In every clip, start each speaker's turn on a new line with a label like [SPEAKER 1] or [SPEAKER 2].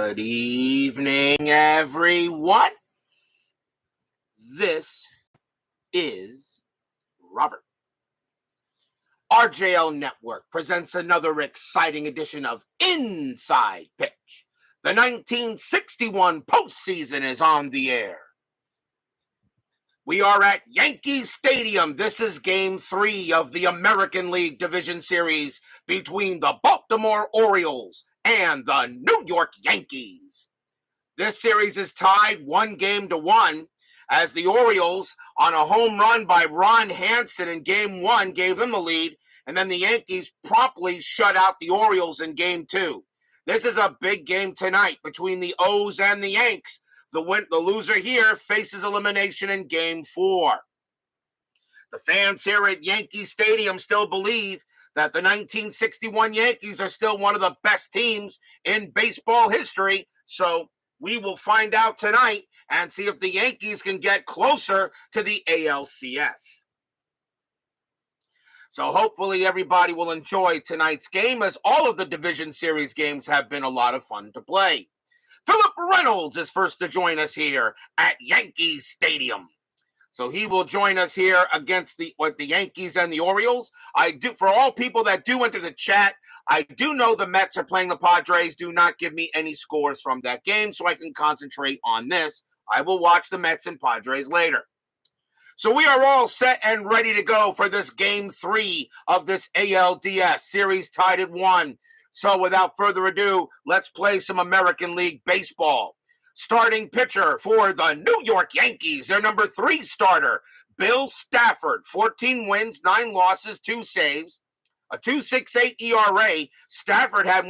[SPEAKER 1] Good evening, everyone. This is Robert. RJL Network presents another exciting edition of Inside Pitch. The 1961 postseason is on the air. We are at Yankee Stadium. This is Game 3 of the American League Division Series between the Baltimore Orioles and the New York Yankees. This series is tied 1-1 as the Orioles, on a home run by Ron Hansen in Game 1, gave them the lead, and then the Yankees promptly shut out the Orioles in Game 2. This is a big game tonight between the O's and the Yanks. The loser here faces elimination in Game 4. The fans here at Yankee Stadium still believe that the 1961 Yankees are still one of the best teams in baseball history, so we will find out tonight and see if the Yankees can get closer to the ALCS. So hopefully everybody will enjoy tonight's game, as all of the Division Series games have been a lot of fun to play. Philip Reynolds is first to join us here at Yankee Stadium. So he will join us here against the Yankees and the Orioles. For all people that do enter the chat, I do know the Mets are playing the Padres. Do not give me any scores from that game so I can concentrate on this. I will watch the Mets and Padres later. So we are all set and ready to go for this Game 3 of this ALDS series tied at 1. So without further ado, let's play some American League Baseball. Starting pitcher for the New York Yankees, their number 3 starter, Bill Stafford, 14 wins, 9 losses, 2 saves, a 2.68 ERA. Stafford had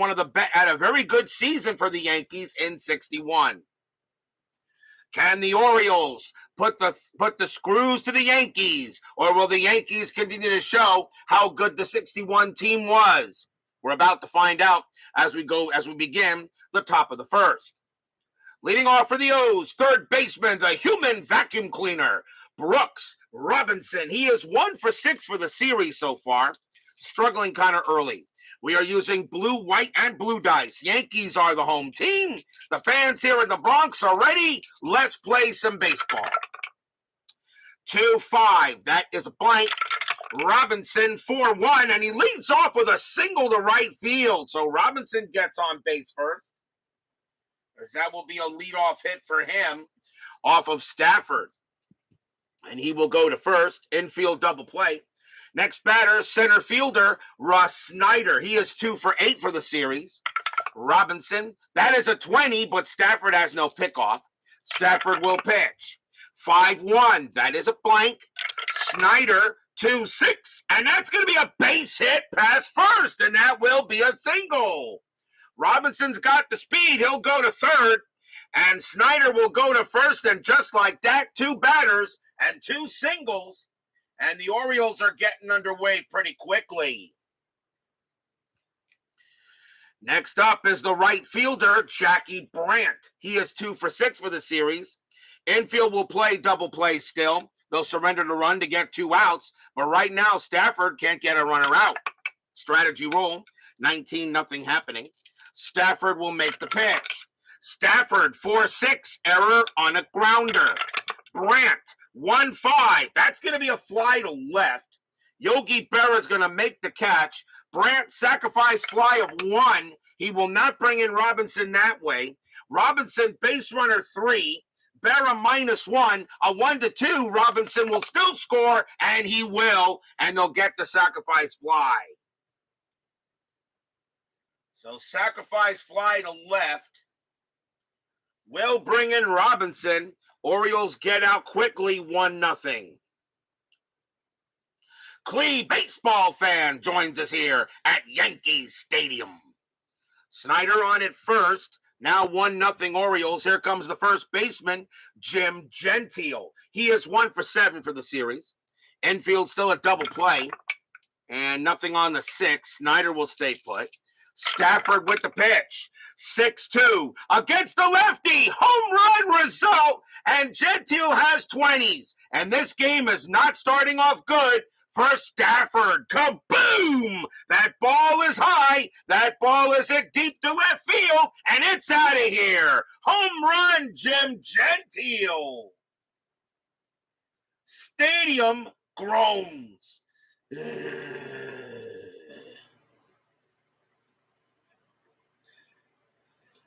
[SPEAKER 1] had a very good season for the Yankees in 61. Can the Orioles put the screws to the Yankees, or will the Yankees continue to show how good the 61 team was? We're about to find out as we begin the top of the first. Leading off for the O's, third baseman, the human vacuum cleaner, Brooks Robinson. He is 1 for 6 for the series so far, struggling kind of early. We are using blue, white, and blue dice. Yankees are the home team. The fans here in the Bronx are ready. Let's play some baseball. 2-5. That is a blank. Robinson 4-1, and he leads off with a single to right field. So Robinson gets on base first, as that will be a leadoff hit for him off of Stafford. And he will go to first, infield double play. Next batter, center fielder, Russ Snyder. He is 2 for 8 for the series. Robinson, that is a 20, but Stafford has no pickoff. Stafford will pitch. 5-1, that is a blank. Snyder, 2-6, and that's going to be a base hit past first, and that will be a single. Robinson's got the speed. He'll go to third, and Snyder will go to first, and just like that, 2 batters and 2 singles, and the Orioles are getting underway pretty quickly. Next up is the right fielder, Jackie Brandt. He is 2 for 6 for the series. Infield will play double play still. They'll surrender the run to get 2 outs, but right now Stafford can't get a runner out. Strategy rule, 19-0 happening. Stafford will make the pitch. Stafford 4-6, error on a grounder. Brandt 1-5, that's going to be a fly to left. Yogi Berra is going to make the catch. Brandt sacrifice fly of 1. He will not bring in Robinson that way. Robinson base runner 3. Berra -1, a 1-2. Robinson will still score, and he will, and they'll get the sacrifice fly. So sacrifice fly to left will bring in Robinson. Orioles get out quickly, 1-0. Clee baseball fan joins us here at Yankee Stadium. Snyder on it first. Now 1-0 Orioles. Here comes the first baseman, Jim Gentile. He is 1 for 7 for the series. Infield still a double play. And nothing on the 6. Snyder will stay put. Stafford with the pitch. 6-2 against the lefty. Home run result. And Gentile has 20s. And this game is not starting off good for Stafford. Kaboom! That ball is high. That ball is hit deep to left field, and it's out of here. Home run, Jim Gentile. Stadium groans.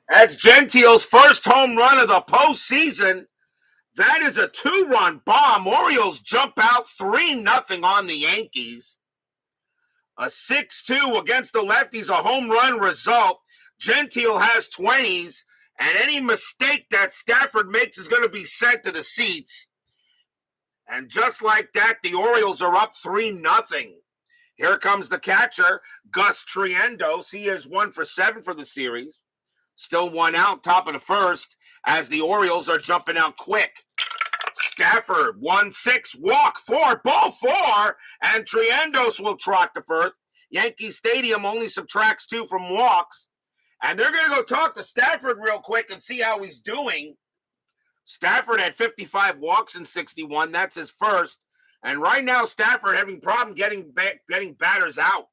[SPEAKER 1] That's Gentile's first home run of the postseason. That is a 2-run bomb. Orioles jump out 3-0 on the Yankees. A 6-2 against the lefties, a home run result. Gentile has 20s, and any mistake that Stafford makes is going to be sent to the seats. And just like that, the Orioles are up 3-0. Here comes the catcher, Gus Triendos. He is 1 for 7 for the series. Still 1 out, top of the first, as the Orioles are jumping out quick. Stafford, 1-6, walk 4, ball 4, and Triendos will trot to first. Yankee Stadium only subtracts 2 from walks. And they're going to go talk to Stafford real quick and see how he's doing. Stafford had 55 walks in 61. That's his first. And right now, Stafford having problem getting batters out.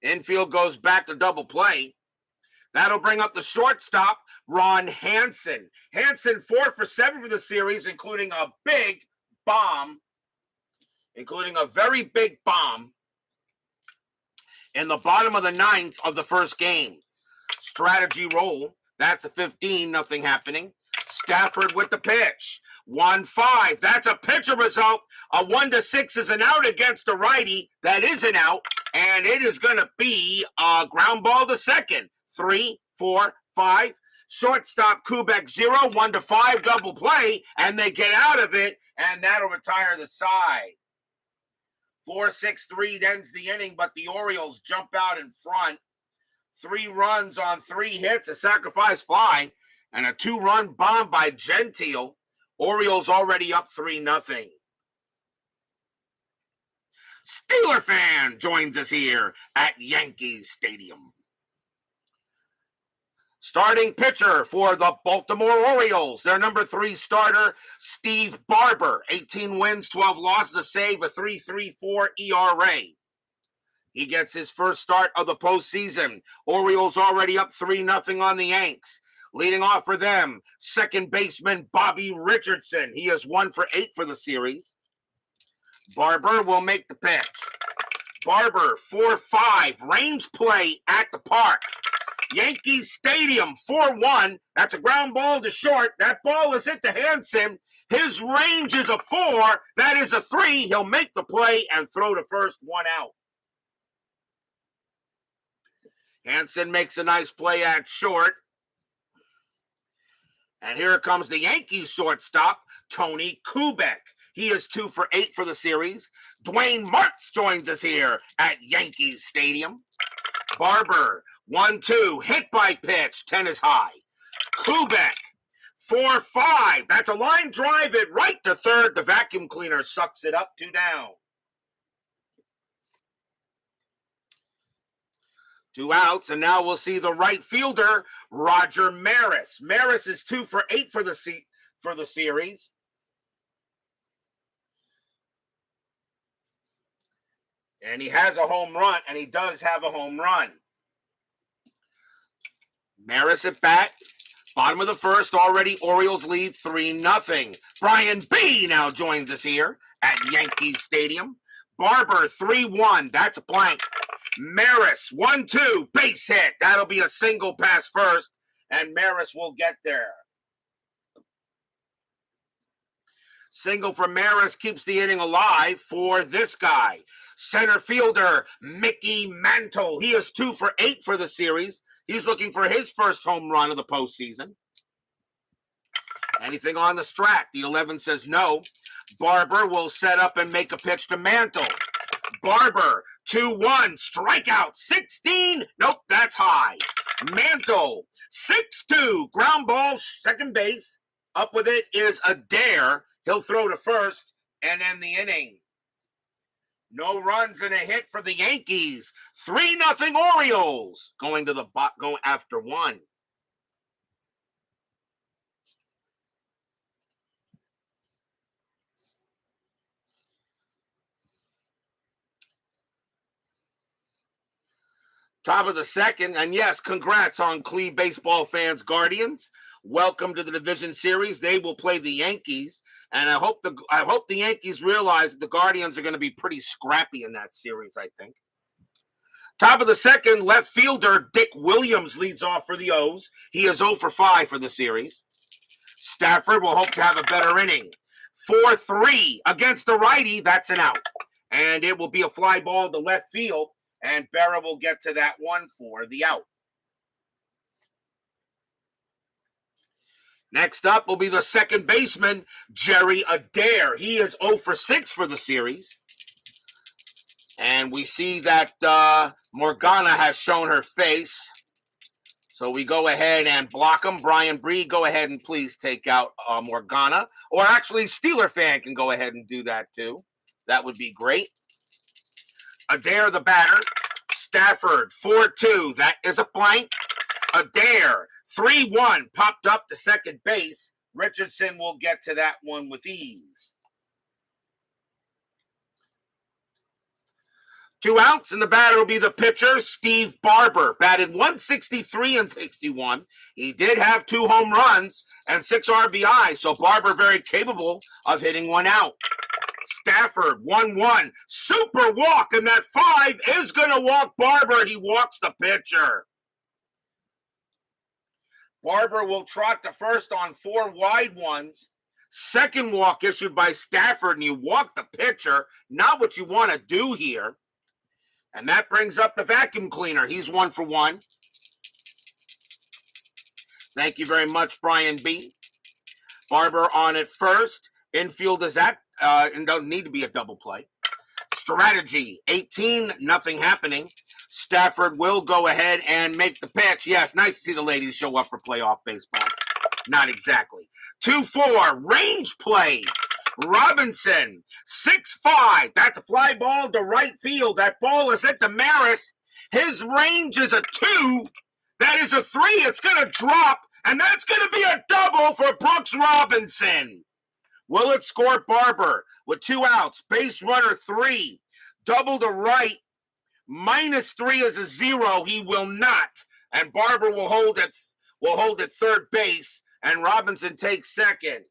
[SPEAKER 1] Infield goes back to double play. That'll bring up the shortstop, Ron Hansen. Hansen 4 for 7 for the series, including a big bomb, including a very big bomb in the bottom of the 9th of the first game. Strategy roll. That's a 15, nothing happening. Stafford with the pitch. 1-5. That's a pitcher result. A 1-6 is an out against a righty. That is an out. And it is going to be a ground ball to second. 3, 4, 5. Shortstop Kubek 0, 1-5 double play. And they get out of it. And that'll retire the side. 4-6-3 ends the inning, but the Orioles jump out in front. 3 runs on 3 hits, a sacrifice fly, and a 2-run bomb by Gentile. Orioles already up 3-0. Steeler fan joins us here at Yankee Stadium. Starting pitcher for the Baltimore Orioles, their number 3 starter, Steve Barber. 18 wins, 12 losses, a save, a 3.34 ERA. He gets his first start of the postseason. Orioles already up 3-0 on the Yanks. Leading off for them, second baseman Bobby Richardson. He is 1 for 8 for the series. Barber will make the pitch. Barber, 4-5, range play at the park. Yankee Stadium, 4-1. That's a ground ball to short. That ball is hit to Hansen. His range is a 4. That is a 3. He'll make the play and throw to first, 1 out. Hansen makes a nice play at short. And here comes the Yankees shortstop, Tony Kubek. He is 2 for 8 for the series. Dwayne Martz joins us here at Yankee Stadium. Barber, 1-2, hit by pitch, 10 is high. Kubek, 4-5. That's a line drive it right to third. The vacuum cleaner sucks it up, 2 down. 2 outs, and now we'll see the right fielder, Roger Maris. Maris is 2 for 8 for the series. And he has a home run, and he does have a home run. Maris at bat. Bottom of the first, already Orioles lead 3-0. Brian B. now joins us here at Yankee Stadium. Barber, 3-1. That's a blank. Maris, 1-2, base hit. That'll be a single pass first, and Maris will get there. Single from Maris keeps the inning alive for this guy. Center fielder, Mickey Mantle. He is 2 for 8 for the series. He's looking for his first home run of the postseason. Anything on the strat? The 11 says no. Barber will set up and make a pitch to Mantle. Barber, 2-1, strikeout, 16. Nope, that's high. Mantle, 6-2, ground ball, second base. Up with it is Adair. He'll throw to first and end the inning. No runs and a hit for the Yankees. 3-0 Orioles going after 1. Top of the second, and yes, congrats on Cleve baseball fans' Guardians. Welcome to the division series. They will play the Yankees, and I hope the Yankees realize that the Guardians are going to be pretty scrappy in that series. I think. Top of the second, left fielder Dick Williams leads off for the O's. He is 0 for 5 for the series. Stafford will hope to have a better inning. 4-3 against the righty. That's an out, and it will be a fly ball to left field. And Barber will get to that one for the out. Next up will be the second baseman, Jerry Adair. He is 0 for 6 for the series. And we see that Morgana has shown her face. So we go ahead and block him. Brian Bree, go ahead and please take out Morgana. Or actually, Steeler fan can go ahead and do that too. That would be great. Adair, the batter. Stafford, 4-2. That is a blank. Adair, 3-1. Popped up to second base. Richardson will get to that one with ease. 2 outs, and the batter will be the pitcher, Steve Barber. Batted 163 and 61. He did have 2 home runs and 6 RBI, so Barber very capable of hitting 1 out. Stafford, 1-1. Super walk, and that 5 is going to walk Barber. He walks the pitcher. Barber will trot to first on 4 wide ones. Second walk issued by Stafford, and you walk the pitcher. Not what you want to do here. And that brings up the vacuum cleaner. He's 1 for 1. Thank you very much, Brian B. Barber on at first. Infield is at, and don't need to be a double play. Strategy, 18, nothing happening. Stafford will go ahead and make the pitch. Yes, nice to see the ladies show up for playoff baseball. Not exactly. 2-4, range play. Robinson, 6-5. That's a fly ball to right field. That ball is hit to Maris. His range is a 2. That is a 3. It's going to drop, and that's going to be a double for Brooks Robinson. Will it score Barber with 2 outs? Base runner 3. Double to right. -3 is a 0. He will not. And Barber will hold at third base, and Robinson takes second.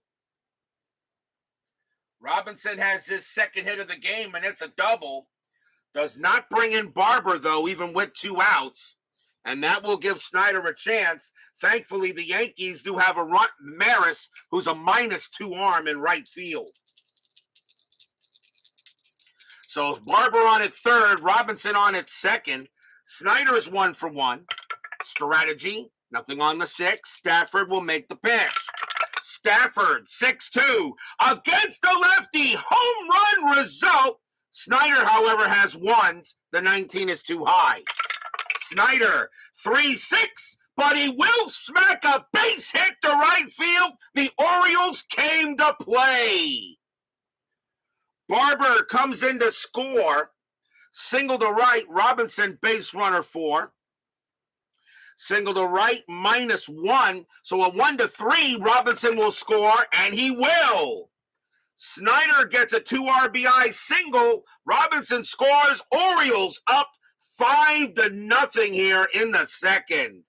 [SPEAKER 1] Robinson has his second hit of the game, and it's a double. Does not bring in Barber, though, even with 2 outs. And that will give Snyder a chance. Thankfully, the Yankees do have a Maris, who's a -2 arm in right field. So Barber on at third, Robinson on at second. Snyder is 1 for 1. Strategy, nothing on the 6. Stafford will make the pitch. Stafford, 6-2. Against the lefty, home run result. Snyder, however, has 1s. The 19 is too high. Snyder, 3-6, but he will smack a base hit to right field. The Orioles came to play. Barber comes in to score. Single to right, Robinson base runner 4. Single to right, -1. So a 1-3, Robinson will score, and he will. Snyder gets a 2 RBI single. Robinson scores. Orioles up 5-0 here in the second.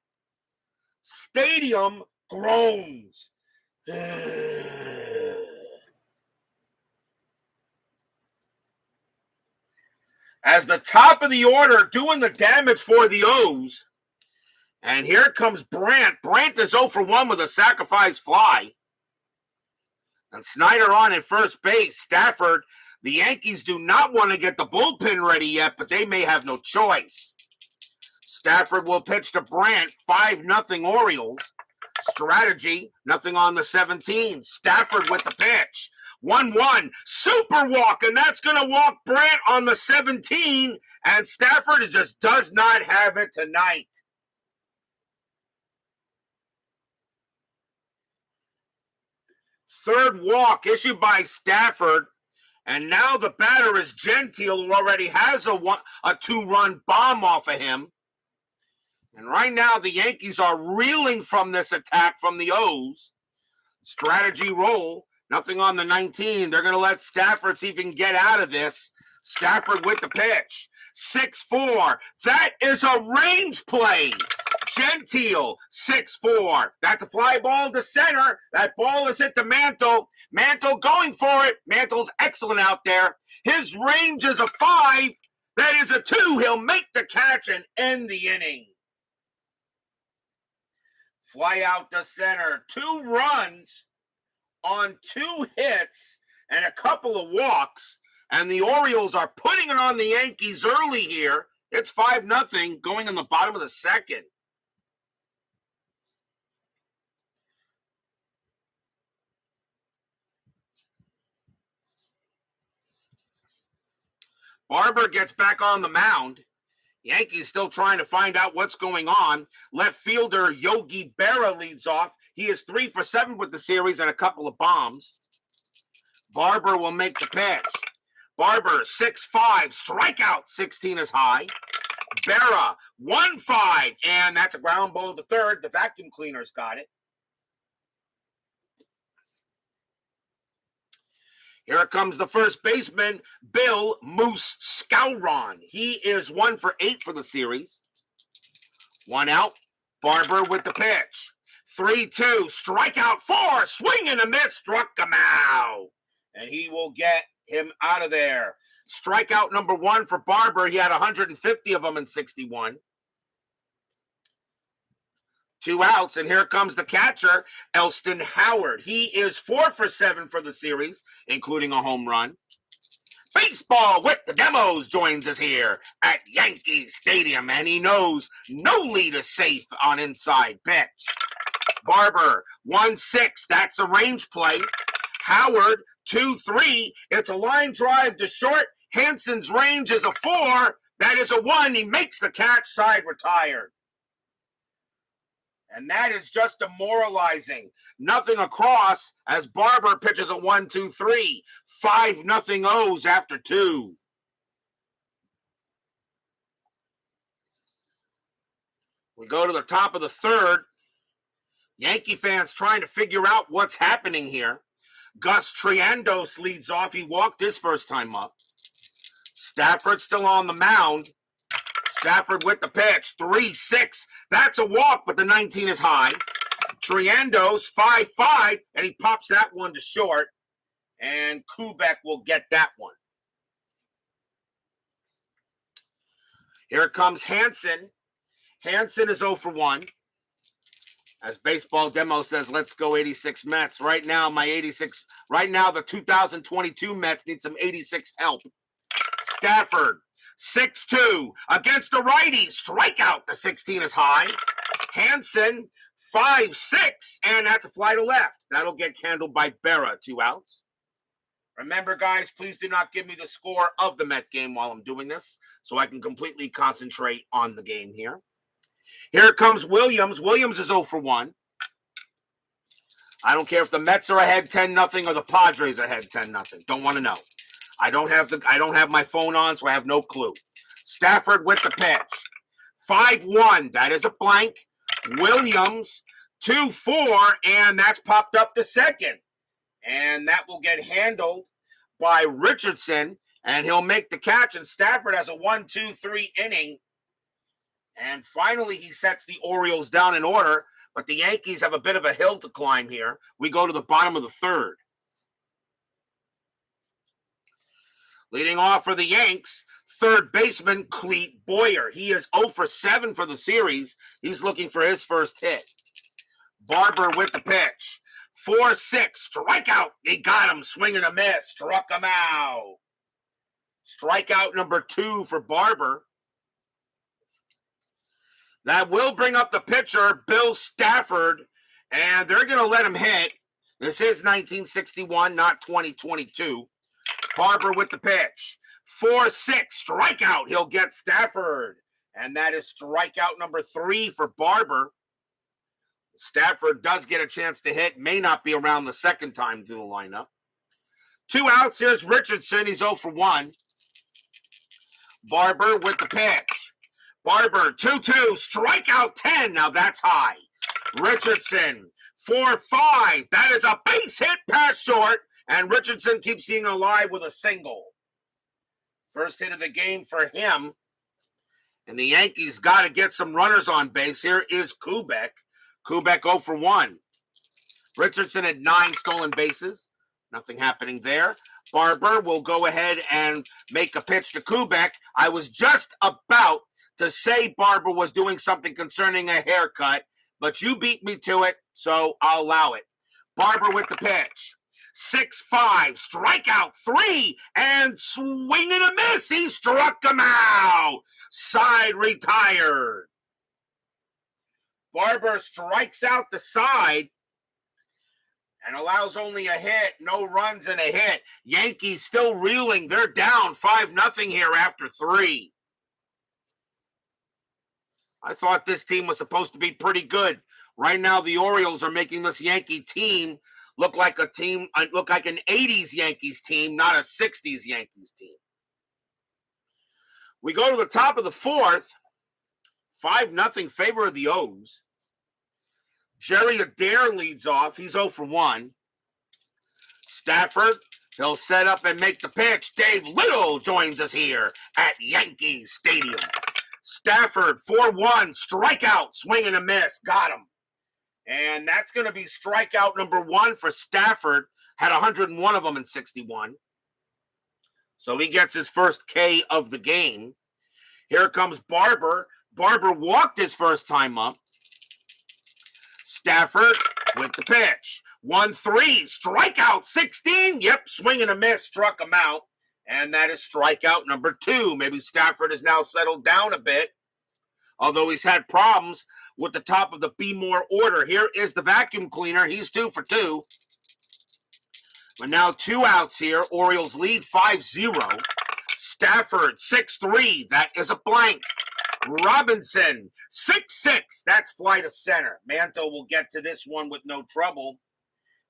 [SPEAKER 1] Stadium groans. As the top of the order doing the damage for the O's. And here comes Brandt. Brandt is 0 for 1 with a sacrifice fly. And Snyder on at first base. Stafford, the Yankees do not want to get the bullpen ready yet, but they may have no choice. Stafford will pitch to Brandt, 5-0 Orioles. Strategy, nothing on the 17. Stafford with the pitch. 1-1, super walk, and that's going to walk Brandt on the 17, and Stafford just does not have it tonight. Third walk issued by Stafford, and now the batter is Gentile, who already has a 2-run bomb off of him. And right now the Yankees are reeling from this attack from the O's. Strategy roll. Nothing on the 19. They're going to let Stafford see if he can get out of this. Stafford with the pitch. 6-4. That is a range play. Gentile, 6-4. That's a fly ball to center. That ball is hit to Mantle. Mantle going for it. Mantle's excellent out there. His range is a 5. That is a 2. He'll make the catch and end the inning. Fly out to center. 2 runs on 2 hits and a couple of walks. And the Orioles are putting it on the Yankees early here. It's 5-0 going in the bottom of the second. Barber gets back on the mound. Yankees still trying to find out what's going on. Left fielder Yogi Berra leads off. He is 3 for 7 with the series and a couple of bombs. Barber will make the pitch. Barber, 6-5, strikeout, 16 is high. Berra, 1-5, and that's a ground ball to third. The vacuum cleaner's got it. Here comes the first baseman, Bill Moose Skowron. He is 1 for 8 for the series. 1 out. Barber with the pitch. 3-2, strikeout 4, swing and a miss, struck him out. And he will get him out of there. Strikeout number 1 for Barber. He had 150 of them in 61. 2 outs, and here comes the catcher, Elston Howard. He is 4 for 7 for the series, including a home run. Baseball with the Demos joins us here at Yankee Stadium, and he knows no lead is safe on inside pitch. Barber, 1-6, that's a range play. Howard, 2-3, it's a line drive to short. Hansen's range is a 4, that is a 1. He makes the catch, side retired. And that is just demoralizing. Nothing across as Barber pitches a 1-2-3. 5-0 O's after 2. We go to the top of the third. Yankee fans trying to figure out what's happening here. Gus Triandos leads off. He walked his first time up. Stafford still on the mound. Stafford with the pitch, 3-6. That's a walk, but the 19 is high. Triandos, 5-5, and he pops that one to short. And Kubek will get that one. Here comes Hansen. Hansen is 0 for 1. As Baseball Demo says, let's go 86 Mets. Right now, the 2022 Mets need some 86 help. Stafford, 6-2 against the righty. Strikeout. The 16 is high. Hansen, 5-6, and that's a fly to left. That'll get handled by Berra. 2 outs. Remember, guys, please do not give me the score of the Met game while I'm doing this, so I can completely concentrate on the game here. Here comes Williams. Williams is 0 for 1. I don't care if the Mets are ahead 10-0 or the Padres are ahead 10-0. Don't want to know. I don't have my phone on, so I have no clue. Stafford with the pitch. 5-1. That is a blank. Williams, 2-4, and that's popped up to second. And that will get handled by Richardson, and he'll make the catch, and Stafford has a 1-2-3 inning. And finally, he sets the Orioles down in order, but the Yankees have a bit of a hill to climb here. We go to the bottom of the third. Leading off for the Yanks, third baseman Clete Boyer. He is 0 for 7 for the series. He's looking for his first hit. Barber with the pitch. 4-6, strikeout. He got him, swing and a miss, struck him out. Strikeout number 2 for Barber. That will bring up the pitcher, Bill Stafford, and they're going to let him hit. This is 1961, not 2022. Barber with the pitch. 4-6, strikeout. He'll get Stafford. And that is strikeout number 3 for Barber. Stafford does get a chance to hit. May not be around the second time through the lineup. 2 outs. Here's Richardson. He's 0 for 1. Barber with the pitch. Barber, 2-2, strikeout 10. Now that's high. Richardson, 4-5. That is a base hit past short. And Richardson keeps being alive with a single. First hit of the game for him. And the Yankees got to get some runners on base. Here is Kubek. Kubek 0 for 1. Richardson had 9 stolen bases. Nothing happening there. Barber will go ahead and make a pitch to Kubek. I was just about to say Barber was doing something concerning a haircut, but you beat me to it, so I'll allow it. Barber with the pitch. 6-5, strikeout 3, and swing and a miss. He struck him out. Side retired. Barber strikes out the side and allows only a hit. No runs and a hit. Yankees still reeling. They're down 5-0 here after 3. I thought this team was supposed to be pretty good. Right now, the Orioles are making this Yankee team look like an 80s Yankees team, not a 60s Yankees team. We go to the top of the 4th. 5-0 favor of the O's. Jerry Adair leads off. He's 0 for 1. Stafford, he'll set up and make the pitch. Dave Little joins us here at Yankee Stadium. Stafford, 4-1, strikeout, swing and a miss. Got him. And that's going to be strikeout number 1 for Stafford. Had 101 of them in 61. So he gets his first K of the game. Here comes Barber. Barber walked his first time up. Stafford with the pitch. 1-3, strikeout 16. Yep, swing and a miss, struck him out. And that is strikeout number 2. Maybe Stafford has now settled down a bit, although he's had problems with the top of the Be More order. Here is the vacuum cleaner. He's 2 for 2. But now 2 outs here. Orioles lead 5-0. Stafford, 6-3. That is a blank. Robinson, 6-6. That's fly to center. Mantle will get to this one with no trouble.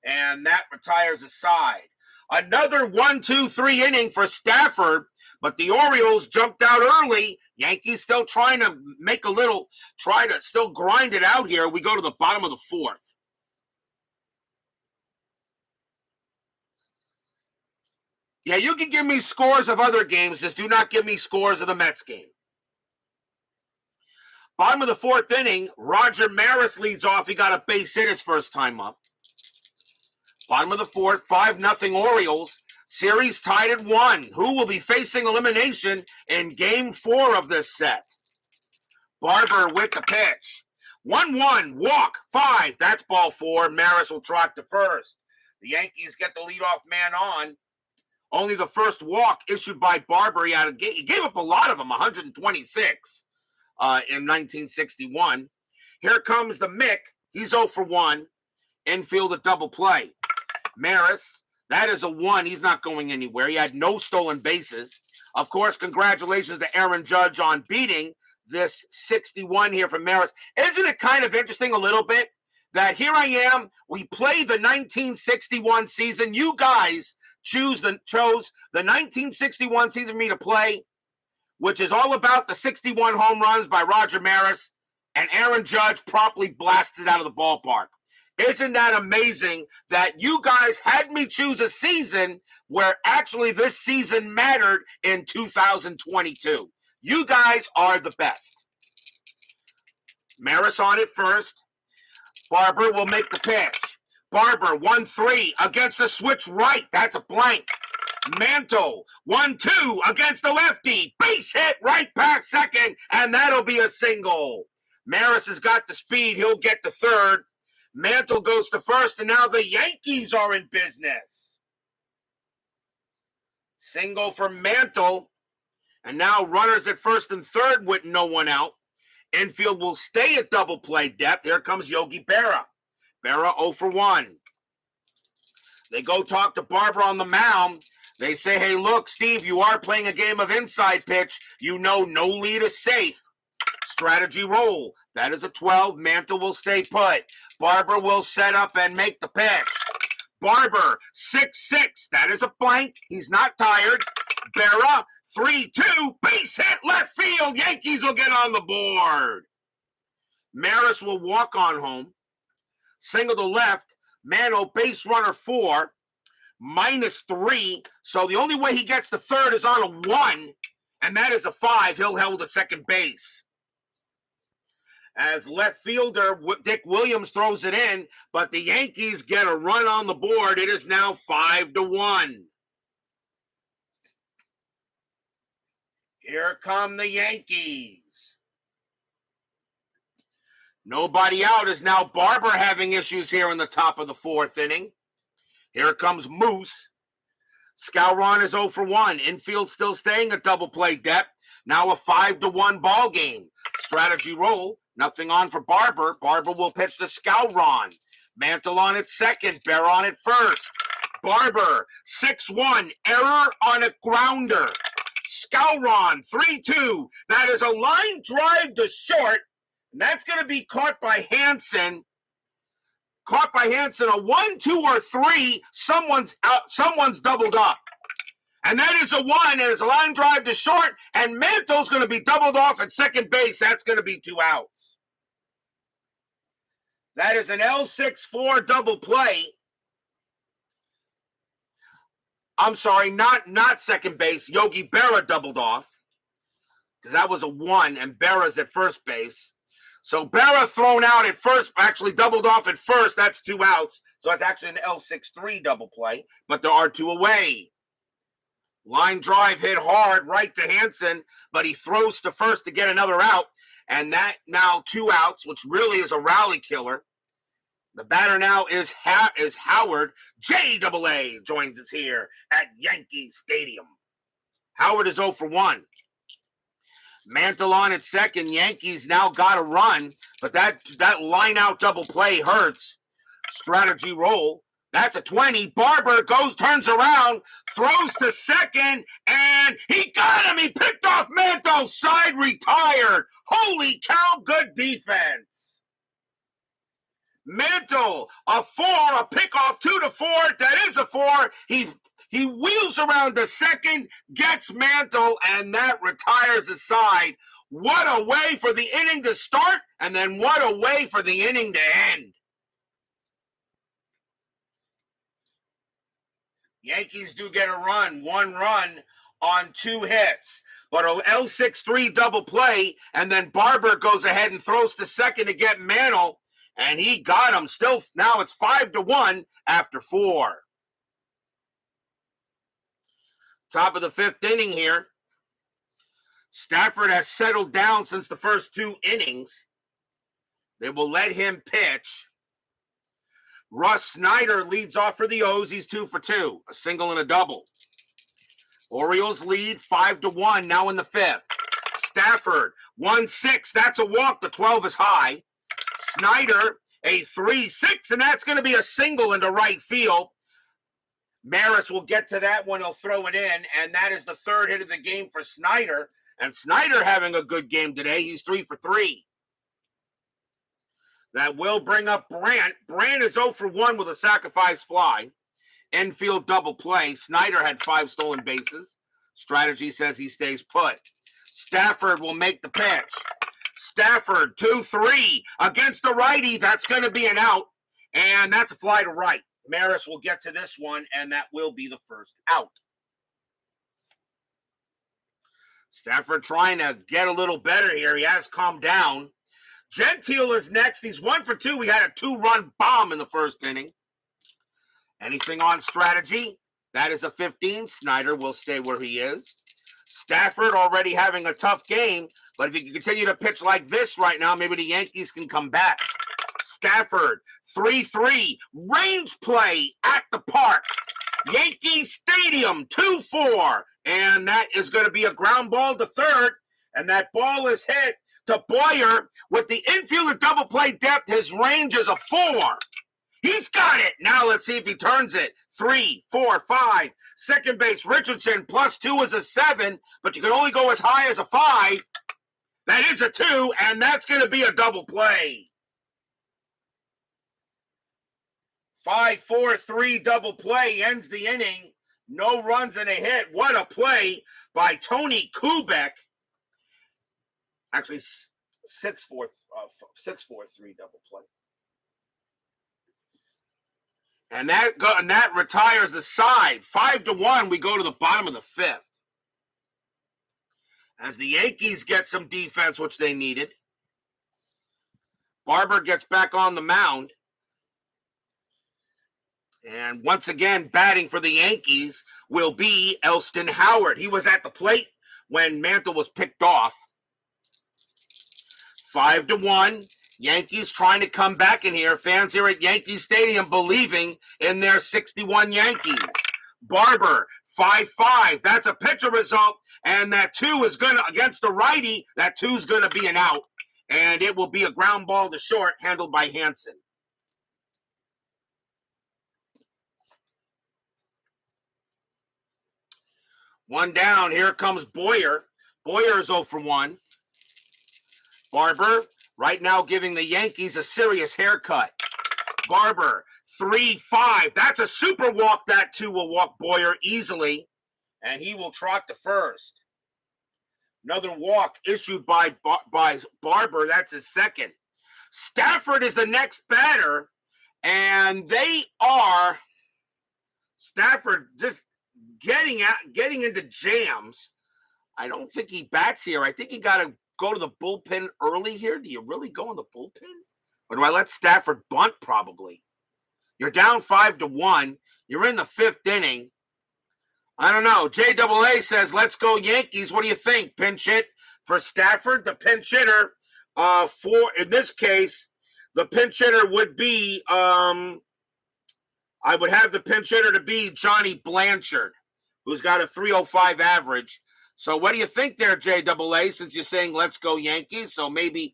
[SPEAKER 1] And that retires a side. Another 1-2-3 inning for Stafford, but the Orioles jumped out early. Yankees still trying to make still grind it out here. We go to the bottom of the 4th. Yeah, you can give me scores of other games, just do not give me scores of the Mets game. Bottom of the 4th inning, Roger Maris leads off. He got a base hit his first time up. Bottom of the 4th, 5-0 Orioles. Series tied at 1. Who will be facing elimination in Game 4 of this set? Barber with the pitch. 1-1, walk, 5. That's ball 4. Maris will trot to first. The Yankees get the leadoff man on. Only the first walk issued by Barber. He gave up a lot of them, 126 in 1961. Here comes the Mick. He's 0 for 1. Infield a double play. Maris, that is a 1. He's not going anywhere. He had no stolen bases. Of course, congratulations to Aaron Judge on beating this 61 here from Maris. Isn't it kind of interesting a little bit that here I am, we play the 1961 season. You guys chose the 1961 season for me to play, which is all about the 61 home runs by Roger Maris, and Aaron Judge promptly blasted out of the ballpark. Isn't that amazing that you guys had me choose a season where actually this season mattered in 2022? You guys are the best. Maris on it first. Barber will make the pitch. Barber, 1-3 against the switch right. That's a blank. Mantle, 1-2 against the lefty. Base hit right past second, and that'll be a single. Maris has got the speed. He'll get to third. Mantle goes to first, and now the Yankees are in business. Single for Mantle, and now runners at first and third with no one out. Infield will stay at double play depth. Here comes Yogi Berra. Berra 0 for 1. They go talk to Barber on the mound. They say, hey, look, Steve, you are playing a game of inside pitch. You know no lead is safe. Strategy roll. That is a 12. Mantle will stay put. Barber will set up and make the pitch. Barber, 6-6. That is a blank. He's not tired. Berra, 3-2. Base hit left field. Yankees will get on the board. Maris will walk on home. Single to left. Mano, base runner 4. -3. So the only way he gets to third is on a 1, and that is a 5. He'll hold to second base. As left fielder Dick Williams throws it in, but the Yankees get a run on the board. It is now 5-1. Here come the Yankees. Nobody out is now Barber having issues here in the top of the 4th inning. Here comes Moose. Skowron is 0 for 1. Infield still staying at double play depth. Now a 5-1 ball game. Strategy roll. Nothing on for Barber. Barber will pitch to Skowron. Mantle on at second. Bear on at first. Barber, 6-1. Error on a grounder. Skowron, 3-2. That is a line drive to short. And that's going to be caught by Hansen. Caught by Hansen. A 1, 2, or 3. Someone's out. Someone's doubled up. And that is a 1, and it's a line drive to short, and Mantle's going to be doubled off at second base. That's going to be 2 outs. That is an L6-4 double play. I'm sorry, not second base. Yogi Berra doubled off, because that was a 1, and Berra's at first base. So Berra thrown out at first, actually doubled off at first. That's 2 outs. So it's actually an L6-3 double play, but there are 2 away. Line drive hit hard right to Hansen, but he throws to first to get another out. And that now 2 outs, which really is a rally killer. The batter now is Howard. JAA joins us here at Yankee Stadium. Howard is 0 for 1. Mantle on at second. Yankees now got a run, but that line out double play hurts. Strategy roll. That's a 20. Barber turns around, throws to second, and he got him. He picked off Mantle's side, retired. Holy cow, good defense. Mantle, a 4, a pickoff, 2-4. That is a 4. He wheels around to second, gets Mantle, and that retires his side. What a way for the inning to start, and then what a way for the inning to end. Yankees do get a run, 1 run on 2 hits. But an L6-3 double play, and then Barber goes ahead and throws to second to get Mantle, and he got him. Still, now it's 5-1 after 4. Top of the 5th inning here. Stafford has settled down since the first 2 innings. They will let him pitch. Russ Snyder leads off for the O's. He's 2 for 2, a single and a double. Orioles lead 5-1 now in the 5th. Stafford, 1-6. That's a walk. The 12 is high. Snyder, a 3-6, and that's going to be a single into right field. Maris will get to that one. He'll throw it in, and that is the 3rd hit of the game for Snyder. And Snyder having a good game today. He's 3 for 3. That will bring up Brandt. Brandt is 0 for 1 with a sacrifice fly. Infield double play. Snyder had 5 stolen bases. Strategy says he stays put. Stafford will make the pitch. Stafford, 2-3 against the righty. That's going to be an out, and that's a fly to right. Maris will get to this one, and that will be the first out. Stafford trying to get a little better here. He has calmed down. Gentile is next. He's 1 for 2. We had a 2-run bomb in the first inning. Anything on strategy? That is a 15. Snyder will stay where he is. Stafford already having a tough game, but if he can continue to pitch like this right now, maybe the Yankees can come back. Stafford, 3-3. Range play at the park. Yankee Stadium, 2-4. And that is going to be a ground ball to third. And that ball is hit to Boyer with the infield double play depth. His range is a 4. He's got it. Now let's see if he turns it. 3, 4, 5. Second base, Richardson, +2 is a 7, but you can only go as high as a 5. That is a 2, and that's going to be a double play. 5-4-3 double play ends the inning. No runs and a hit. What a play by Tony Kubek. Actually, 6-4-3 double play. And that retires the side. 5-1, we go to the bottom of the fifth. As the Yankees get some defense, which they needed. Barber gets back on the mound. And once again, batting for the Yankees will be Elston Howard. He was at the plate when Mantle was picked off. 5-1. Yankees trying to come back in here. Fans here at Yankee Stadium believing in their 61 Yankees. Barber, 5-5. That's a pitcher result. And that 2 is going to, against the righty, that 2 is going to be an out. And it will be a ground ball to short handled by Hansen. One down. Here comes Boyer. Boyer is 0 for 1. Barber right now giving the Yankees a serious haircut. Barber, 3-5. That's a super walk. That 2 will walk Boyer easily. And he will trot to first. Another walk issued by Barber. That's his second. Stafford is the next batter. And they are, Stafford just getting into jams. I don't think he bats here. I think he got to go to the bullpen early here. Do you really go in the bullpen? Or do I let Stafford bunt? Probably. You're down 5-1. You're in the 5th inning. I don't know. JAA says, let's go Yankees. What do you think? Pinch hit for Stafford. The pinch hitter in this case, the pinch hitter would be, I would have the pinch hitter to be Johnny Blanchard, who's got a 305 average. So what do you think there, JAA, since you're saying let's go Yankees? So maybe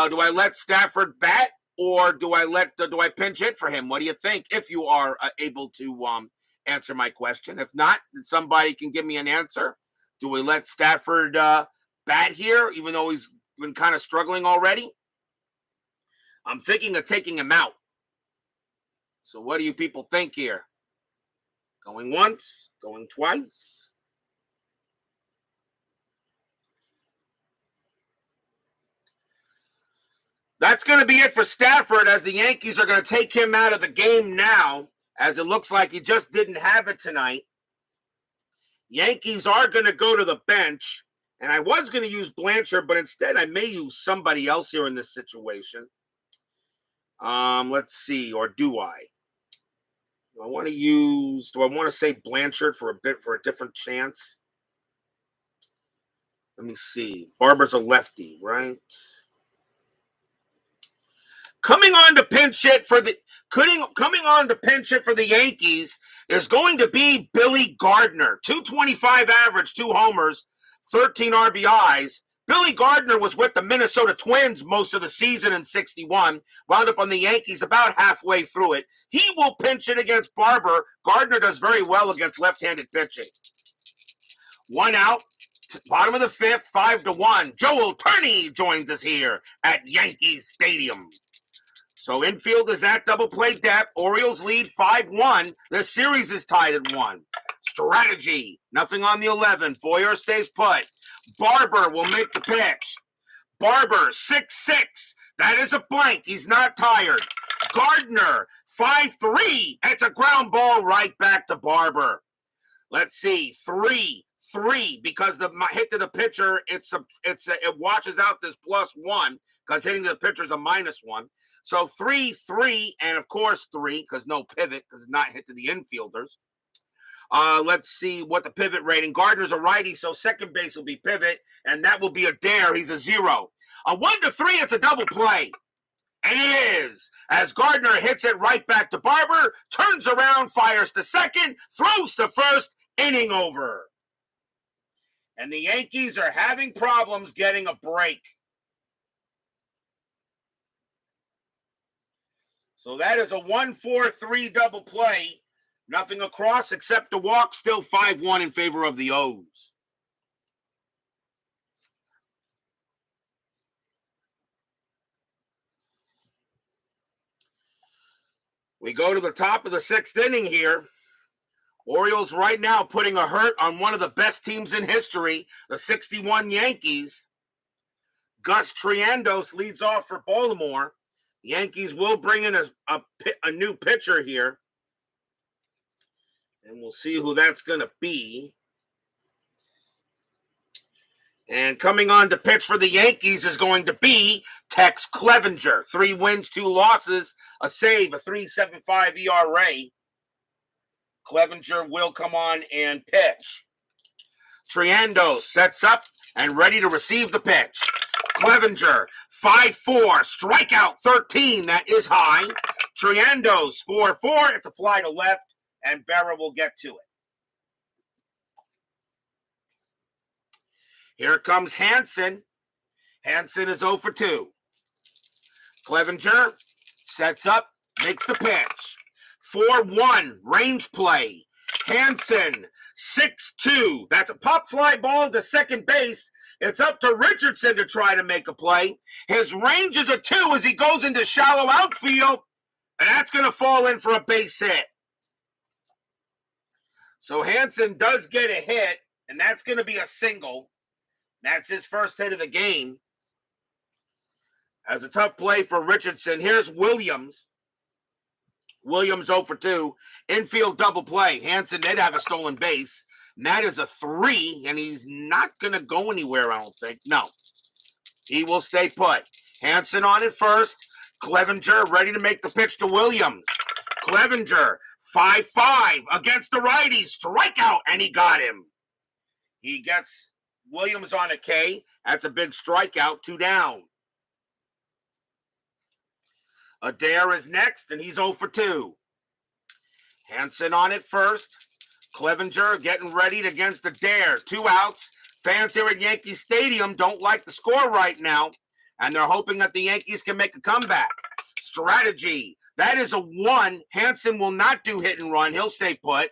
[SPEAKER 1] do I let Stafford bat or do I pinch hit for him? What do you think if you are able to answer my question? If not, somebody can give me an answer. Do we let Stafford bat here even though he's been kind of struggling already? I'm thinking of taking him out. So what do you people think here? Going once, going twice. That's going to be it for Stafford as the Yankees are going to take him out of the game now, as it looks like he just didn't have it tonight. Yankees are going to go to the bench, and I was going to use Blanchard, but instead I may use somebody else here in this situation. Let's see, or do I? Do I want to say Blanchard for a different chance? Let me see. Barber's a lefty, right? Coming on to pinch hit for the Yankees is going to be Billy Gardner. 225 average, 2 homers, 13 RBIs. Billy Gardner was with the Minnesota Twins most of the season in 61, wound up on the Yankees about halfway through it. He will pinch it against Barber. Gardner does very well against left-handed pitching. 1 out, bottom of the 5th, 5-1. Joel Turney joins us here at Yankee Stadium. So infield is at double play depth. Orioles lead 5-1. The series is tied at 1. Strategy, nothing on the 11. Boyer stays put. Barber will make the pitch. Barber, 6-6. That is a blank. He's not tired. Gardner, 5-3. It's a ground ball right back to Barber. Let's see, 3-3, because the hit to the pitcher, it washes out this +1, because hitting to the pitcher is a -1. So 3-3, and of course 3, because no pivot, because it's not hit to the infielders. Let's see what the pivot rating. Gardner's a righty, so second base will be pivot, and that will be a dare. He's a 0. A 1-3, it's a double play. And it is, as Gardner hits it right back to Barber, turns around, fires to second, throws to first, inning over. And the Yankees are having problems getting a break. So that is a 1-4-3 double play. Nothing across except a walk. Still 5-1 in favor of the O's. We go to the top of the 6th inning here. Orioles right now putting a hurt on one of the best teams in history, the 61 Yankees. Gus Triandos leads off for Baltimore. Yankees will bring in a new pitcher here. And we'll see who that's going to be. And coming on to pitch for the Yankees is going to be Tex Clevenger. 3 wins, 2 losses, a save, a 3.75 ERA. Clevenger will come on and pitch. Triando sets up and ready to receive the pitch. Clevenger, 5-4, strikeout 13, that is high. Triando's 4-4, it's a fly to left, and Barber will get to it. Here comes Hansen. Hansen is 0 for 2. Clevenger sets up, makes the pitch. 4-1, range play. Hansen, 6-2. That's a pop fly ball to second base. It's up to Richardson to try to make a play. His range is a 2 as he goes into shallow outfield, and that's going to fall in for a base hit. So Hansen does get a hit, and that's going to be a single. That's his first hit of the game. As a tough play for Richardson. Here's Williams. Williams 0 for 2. Infield double play. Hansen did have a stolen base. And that is a 3, and he's not going to go anywhere, I don't think. No. He will stay put. Hansen on it first. Clevenger ready to make the pitch to Williams. Clevenger, 5-5 against the righty. Strikeout, and he got him. He gets Williams on a K. That's a big strikeout, 2 down. Adair is next, and he's 0 for 2. Hansen on it first. Clevenger getting ready against Adair. 2 outs. Fans here at Yankee Stadium don't like the score right now, and they're hoping that the Yankees can make a comeback. Strategy. That is a 1. Hansen will not do hit and run. He'll stay put.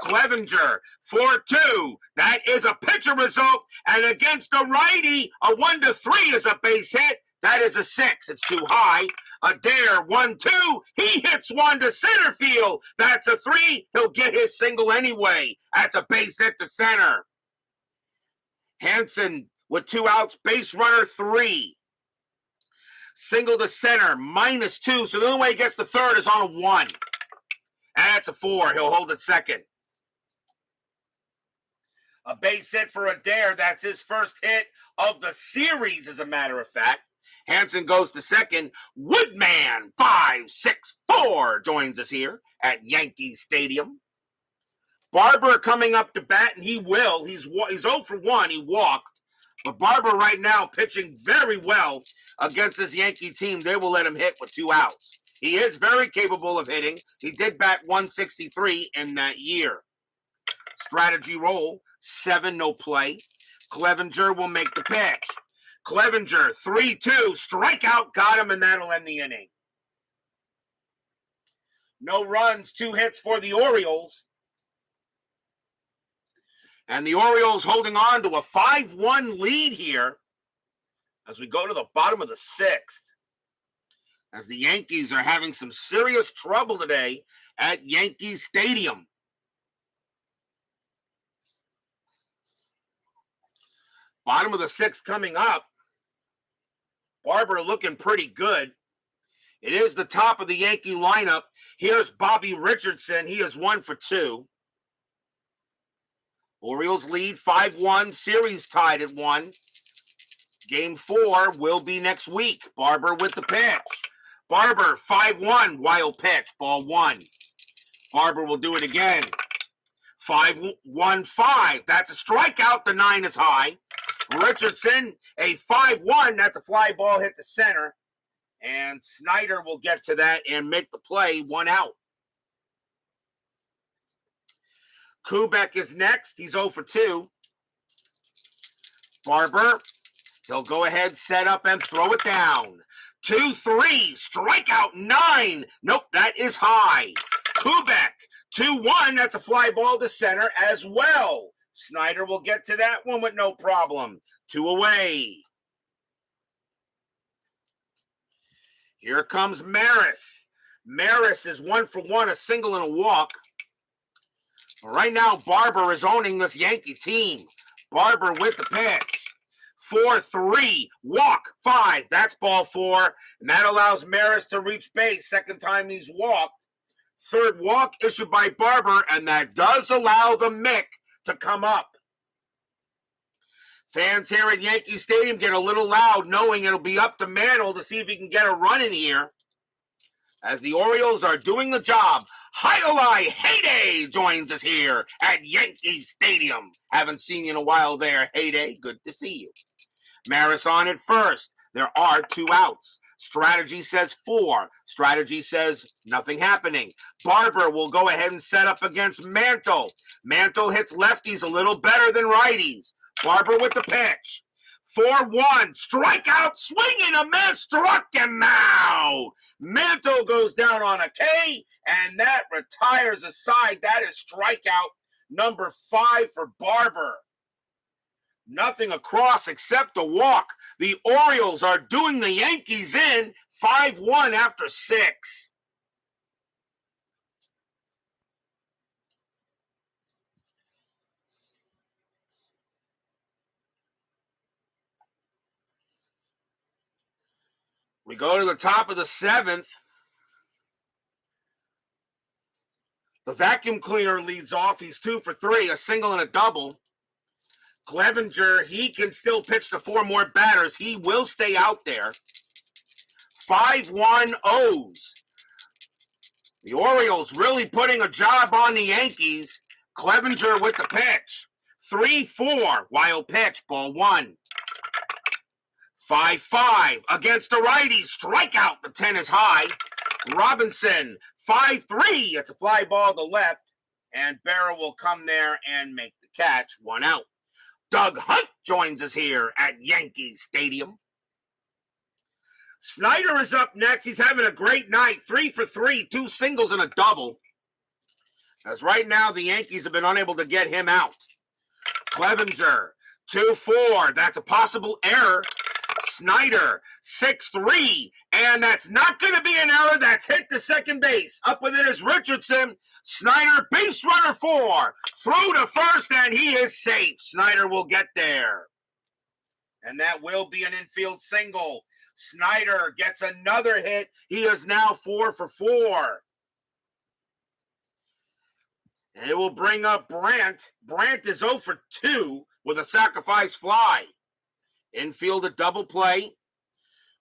[SPEAKER 1] Clevenger, 4-2. That is a pitcher result. And against the righty, a 1-3 is a base hit. That is a 6. It's too high. Adair, 1-2. He hits one to center field. That's a 3. He'll get his single anyway. That's a base hit to center. Hansen with 2 outs, base runner 3. Single to center, -2. So the only way he gets the third is on a 1. And that's a 4. He'll hold it second. A base hit for Adair. That's his first hit of the series, as a matter of fact. Hansen goes to second. Woodman, 5-6-4, joins us here at Yankee Stadium. Barber coming up to bat, and he will. He's 0 for 1. He walked. But Barber right now pitching very well against this Yankee team. They will let him hit with 2 outs. He is very capable of hitting. He did bat 163 in that year. Strategy roll, 7, no play. Clevenger will make the pitch. Clevenger, 3-2, strikeout, got him, and that'll end the inning. No runs, 2 hits for the Orioles. And the Orioles holding on to a 5-1 lead here as we go to the bottom of the 6th. As the Yankees are having some serious trouble today at Yankee Stadium. Bottom of the 6th coming up. Barber looking pretty good. It is the top of the Yankee lineup. Here's Bobby Richardson. He is 1 for 2. Orioles lead 5-1. Series tied at 1. Game 4 will be next week. Barber with the pitch. Barber, 5-1. Wild pitch. Ball 1. Barber will do it again. 5-1-5. That's a strikeout. The 9 is high. Richardson, a 5-1. That's a fly ball hit the center. And Snyder will get to that and make the play. 1 out. Kubek is next. He's 0 for 2. Barber, he'll go ahead, set up, and throw it down. 2-3. Strikeout 9. Nope, that is high. Kubek, 2-1. That's a fly ball to center as well. Snyder will get to that one with no problem. 2 away. Here comes Maris. Maris is 1 for 1, a single and a walk. Right now, Barber is owning this Yankee team. Barber with the pitch. 4-3, walk 5. That's ball 4. And that allows Maris to reach base. Second time he's walked. Third walk issued by Barber, and that does allow the Mick to come up. Fans here at Yankee Stadium get a little loud, knowing it'll be up to Mantle to see if he can get a run in here, as the Orioles are doing the job. Highlight Heyday joins us here at Yankee Stadium. Haven't seen you in a while there, Heyday. Good to see you. Maris on at first. There are 2 outs. Strategy says 4. Strategy says nothing happening. Barber will go ahead and set up against Mantle. Mantle hits lefties a little better than righties. Barber with the pitch. 4-1. Strikeout. Swinging a miss. Struck him out. Mantle goes down on a K, and that retires a side. That is strikeout number 5 for Barber. Nothing across except a walk. The Orioles are doing the Yankees in 5-1 after 6. We go to the top of the 7th. The vacuum cleaner leads off. He's 2 for 3, a single and a double. Clevenger, he can still pitch to 4 more batters. He will stay out there. 5-1 O's. The Orioles really putting a job on the Yankees. Clevenger with the pitch. 3-4, wild pitch, ball 1. 5-5 against the righty. Strikeout, the 10 is high. Robinson, 5-3. It's a fly ball to left. And Barber will come there and make the catch. 1 out. Doug Hunt joins us here at Yankee Stadium. Snyder is up next. He's having a great night. 3 for 3, 2 singles and a double. As right now, the Yankees have been unable to get him out. Clevenger, 2-4. That's a possible error. Snyder, 6-3. And that's not going to be an error. That's hit to second base. Up with it is Richardson. Snyder, base runner 4. Through to first, and he is safe. Snyder will get there. And that will be an infield single. Snyder gets another hit. He is now 4 for 4. And it will bring up Brandt. Brandt is 0 for 2 with a sacrifice fly. Infield a double play.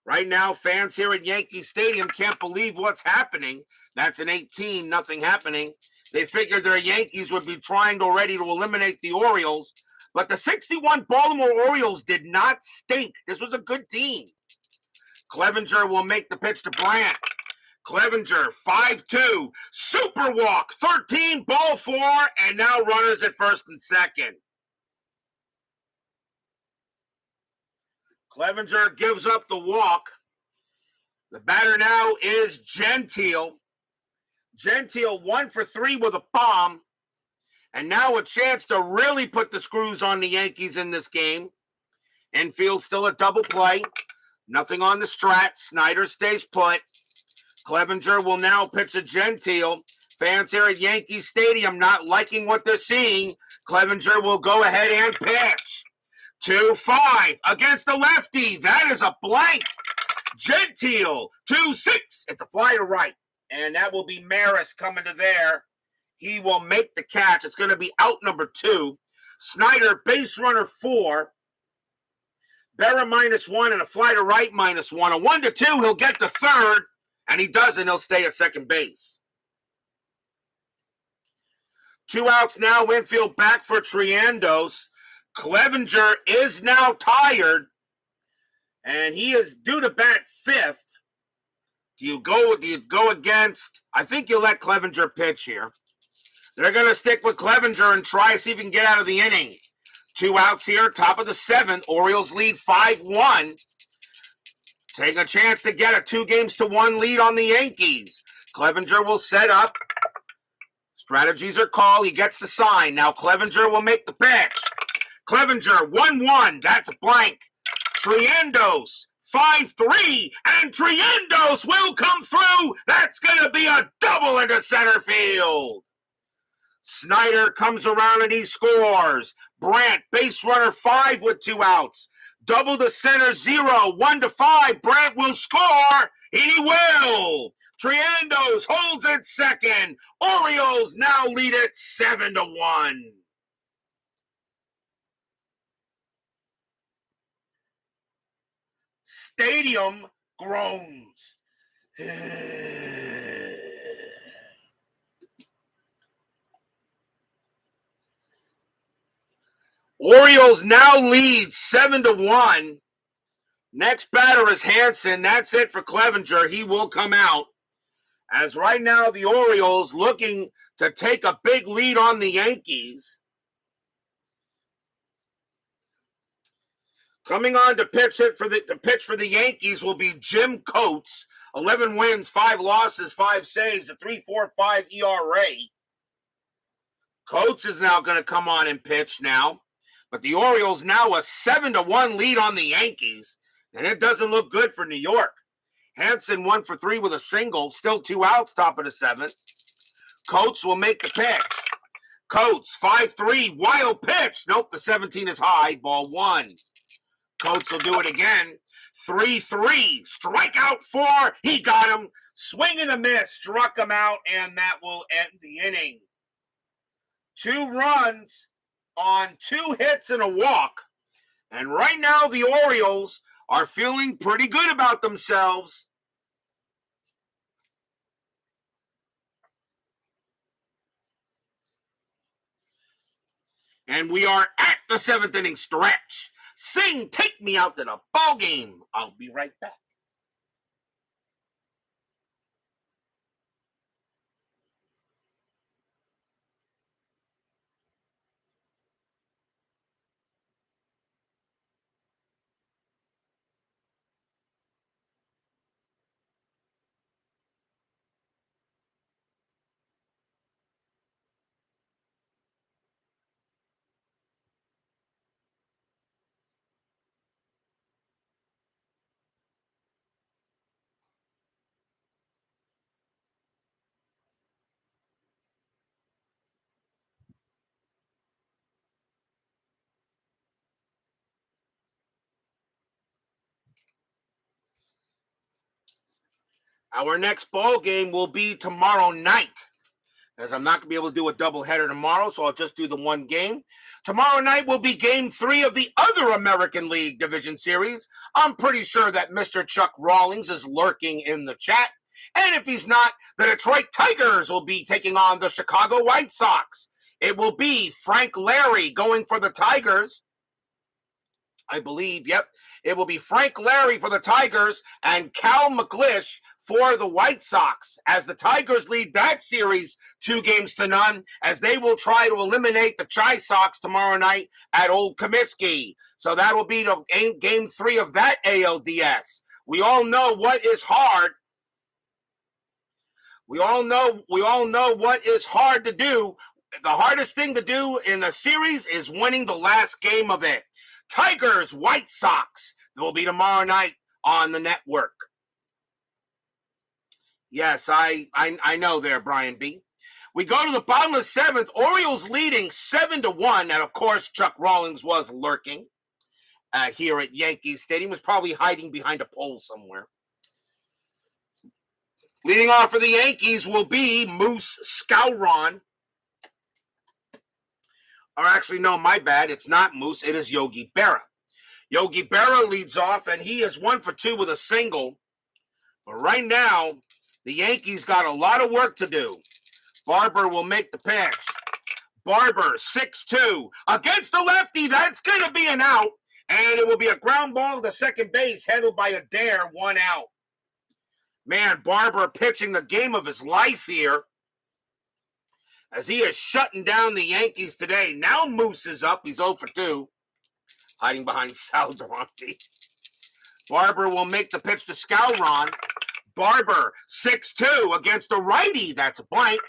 [SPEAKER 1] Right now, fans here at Yankee Stadium can't believe what's happening. That's an 18, nothing happening. They figured their Yankees would be trying already to eliminate the Orioles. But the 61 Baltimore Orioles did not stink. This was a good team. Clevenger will make the pitch to Brandt. Clevenger, 5-2. Super walk, 13, ball 4, and now runners at first and second. Clevenger gives up the walk. The batter now is Gentile. Gentile 1 for 3 with a bomb. And now a chance to really put the screws on the Yankees in this game. Infield still a double play. Nothing on the strat. Snyder stays put. Clevenger will now pitch a Gentile. Fans here at Yankee Stadium not liking what they're seeing. Clevenger will go ahead and pitch. 2-5 against the lefty. That is a blank. Gentile, 2-6. It's a fly to right. And that will be Maris coming to there. He will make the catch. It's going to be out number 2. Snyder, base runner 4. Barber -1 and a fly to right -1. A 1-2, he'll get to third. And he doesn't. He'll stay at second base. 2 outs now. Infield back for Triandos. Clevenger is now tired, and he is due to bat 5th. Do you go against? I think you let Clevenger pitch here. They're going to stick with Clevenger and try to see if he can get out of the inning. 2 outs here, top of the 7th. Orioles lead 5-1. Take a chance to get a 2-1 lead on the Yankees. Clevenger will set up. Strategies are called. He gets the sign. Now Clevenger will make the pitch. Clevenger, 1-1. That's a blank. Triandos, 5-3. And Triandos will come through. That's going to be a double into center field. Snyder comes around and he scores. Brandt, base runner 5 with 2 outs. Double to center 0, 1-5. Brandt will score. He will. Triandos holds it second. Orioles now lead it 7-1. Stadium groans. Orioles now lead 7-1. Next batter is Hansen. That's it for Clevenger. He will come out. As right now, the Orioles looking to take a big lead on the Yankees. Coming on to pitch for the Yankees will be Jim Coates. 11 wins, 5 losses, 5 saves, a 3.45 ERA. Coates is now going to come on and pitch now. But the Orioles now a 7-1 lead on the Yankees. And it doesn't look good for New York. Hansen 1 for 3 with a single. Still 2 outs, top of the 7th. Coates will make the pitch. Coates, 5-3, wild pitch. Nope, the 17 is high. Ball 1. Coates will do it again. 3-3, strikeout 4. He got him. Swing and a miss, struck him out, and that will end the inning. 2 runs on 2 hits and a walk. And right now the Orioles are feeling pretty good about themselves. And we are at the 7th inning stretch. Sing, take me out to the ball game. I'll be right back. Our next ball game will be tomorrow night, as I'm not going to be able to do a doubleheader tomorrow, so I'll just do the one game. Tomorrow night will be Game 3 of the other American League Division Series. I'm pretty sure that Mr. Chuck Rawlings is lurking in the chat. And if he's not, the Detroit Tigers will be taking on the Chicago White Sox. It will be Frank Larry going for the Tigers. I believe, yep. It will be Frank Larry for the Tigers and Cal McLish for the White Sox, as the Tigers lead that series 2-0, as they will try to eliminate the Chi Sox tomorrow night at Old Comiskey. So that will be the game 3 of that ALDS. We all know what is hard. We all know what is hard to do. The hardest thing to do in a series is winning the last game of it. Tigers, White Sox will be tomorrow night on the network. Yes, I know there, Brian B. We go to the bottom of the 7th. Orioles leading 7-1. And, of course, Chuck Rawlings was lurking here at Yankee Stadium. Was probably hiding behind a pole somewhere. Leading off for the Yankees will be Moose Skowron. Or actually, no, my bad. It's not Moose. It is Yogi Berra. Yogi Berra leads off, and he is 1 for 2 with a single. But right now, the Yankees got a lot of work to do. Barber will make the pitch. Barber, 6-2. Against the lefty, that's going to be an out. And it will be a ground ball to second base, handled by Adair, 1 out. Man, Barber pitching the game of his life here, as he is shutting down the Yankees today. Now Moose is up. He's 0 for 2. Hiding behind Sal Durante. Barber will make the pitch to Skowron. Barber, 6-2 against a righty. That's a blank.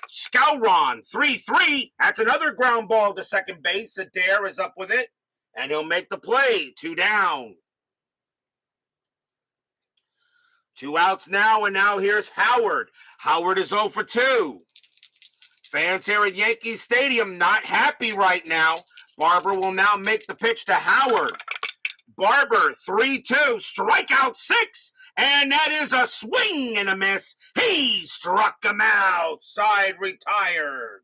[SPEAKER 1] Skowron, 3-3. That's another ground ball to second base. Adair is up with it, and he'll make the play. 2 down. 2 outs now, and now here's Howard. Howard is 0 for 2. Fans here at Yankee Stadium not happy right now. Barber will now make the pitch to Howard. Barber, 3-2, strikeout 6, and that is a swing and a miss. He struck him out. Side retired.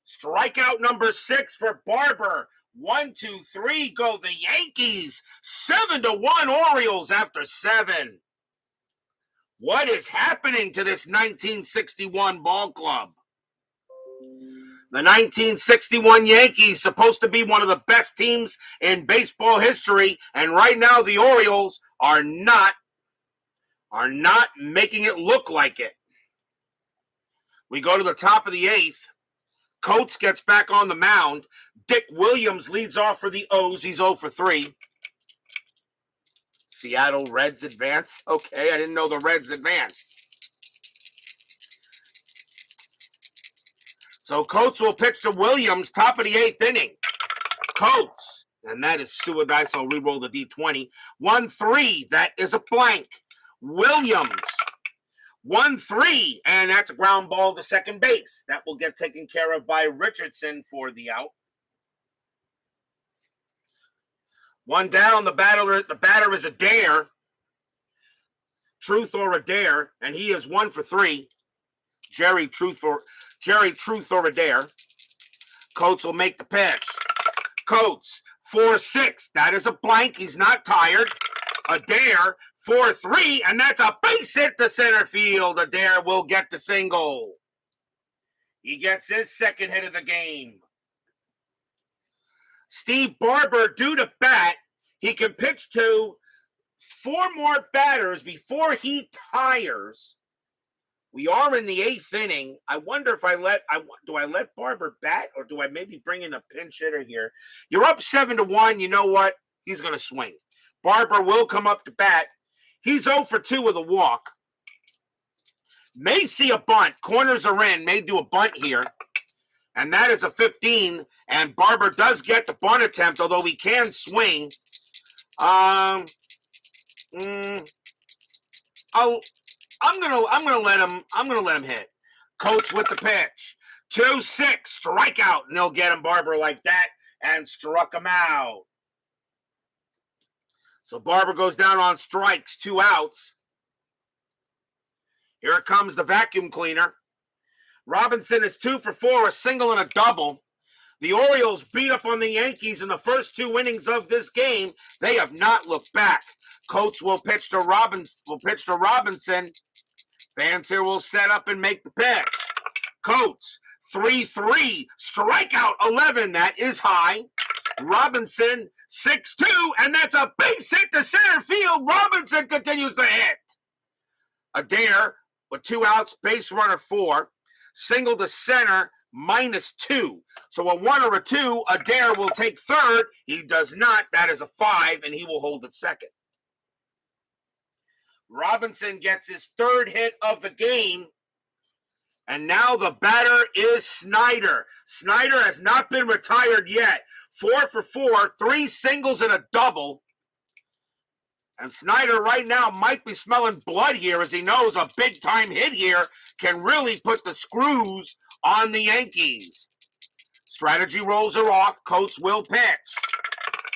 [SPEAKER 1] Strikeout number 6 for Barber. 1, 2, 3 go the Yankees. 7-1 Orioles after 7. What is happening to this 1961 ball club? The 1961 Yankees, supposed to be one of the best teams in baseball history, and right now the Orioles are not making it look like it. We go to the top of the 8th. Coates gets back on the mound. Dick Williams leads off for the O's. He's 0 for 3. Seattle Reds advance. Okay, I didn't know the Reds advanced. So Coates will pitch to Williams, top of the 8th inning. Coates, and that is Suadice. I'll re-roll the D20. 1-3, that is a blank. Williams, 1-3, and that's a ground ball to second base. That will get taken care of by Richardson for the out. 1 down, the batter is a dare. Truth or a dare, and he is 1 for 3. Jerry Truth or a dare. Coates will make the pitch. Coates, 4-6. That is a blank. He's not tired. A dare, 4-3, and that's a base hit to center field. A dare will get the single. He gets his second hit of the game. Steve Barber, due to bat, he can pitch to 4 more batters before he tires. We are in the 8th inning. I wonder if do I let Barber bat, or do I maybe bring in a pinch hitter here? You're up 7-1. You know what? He's going to swing. Barber will come up to bat. He's 0 for 2 with a walk. May see a bunt. Corners are in. May do a bunt here. And that is a 15. And Barber does get the bunt attempt, although he can swing. I'm gonna let him hit. Coates with the pitch. 2-6, strikeout, and they'll get him, Barber, like that, and struck him out. So Barber goes down on strikes, 2 outs. Here comes the vacuum cleaner. Robinson is 2 for 4, a single and a double. The Orioles beat up on the Yankees in the first 2 innings of this game. They have not looked back. Coates will pitch to Robinson. Fans here will set up and make the pitch. Coates, 3-3, strikeout 11. That is high. Robinson, 6-2, and that's a base hit to center field. Robinson continues to hit. A dare with 2 outs, base runner 4. Single to center, -2. So a 1 or a 2, a dare will take third. He does not. That is a 5, and he will hold it second. Robinson gets his 3rd hit of the game. And now the batter is Snyder. Snyder has not been retired yet. 4 for 4, 3 singles and a double. And Snyder right now might be smelling blood here, as he knows a big-time hit here can really put the screws on the Yankees. Strategy rolls are off. Coates will pitch.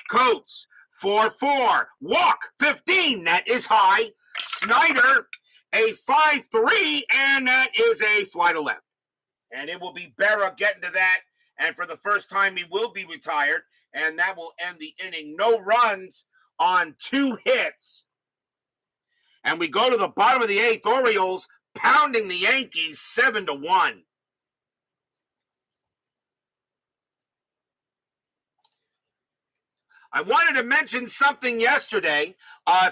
[SPEAKER 1] Coates, 4-4, walk, 15. That is high. Snyder, a 5-3, and that is a fly to left. And it will be Berra getting to that, and for the first time he will be retired, and that will end the inning. No runs on 2 hits. And we go to the bottom of the 8th. Orioles pounding the Yankees 7-1. I wanted to mention something yesterday.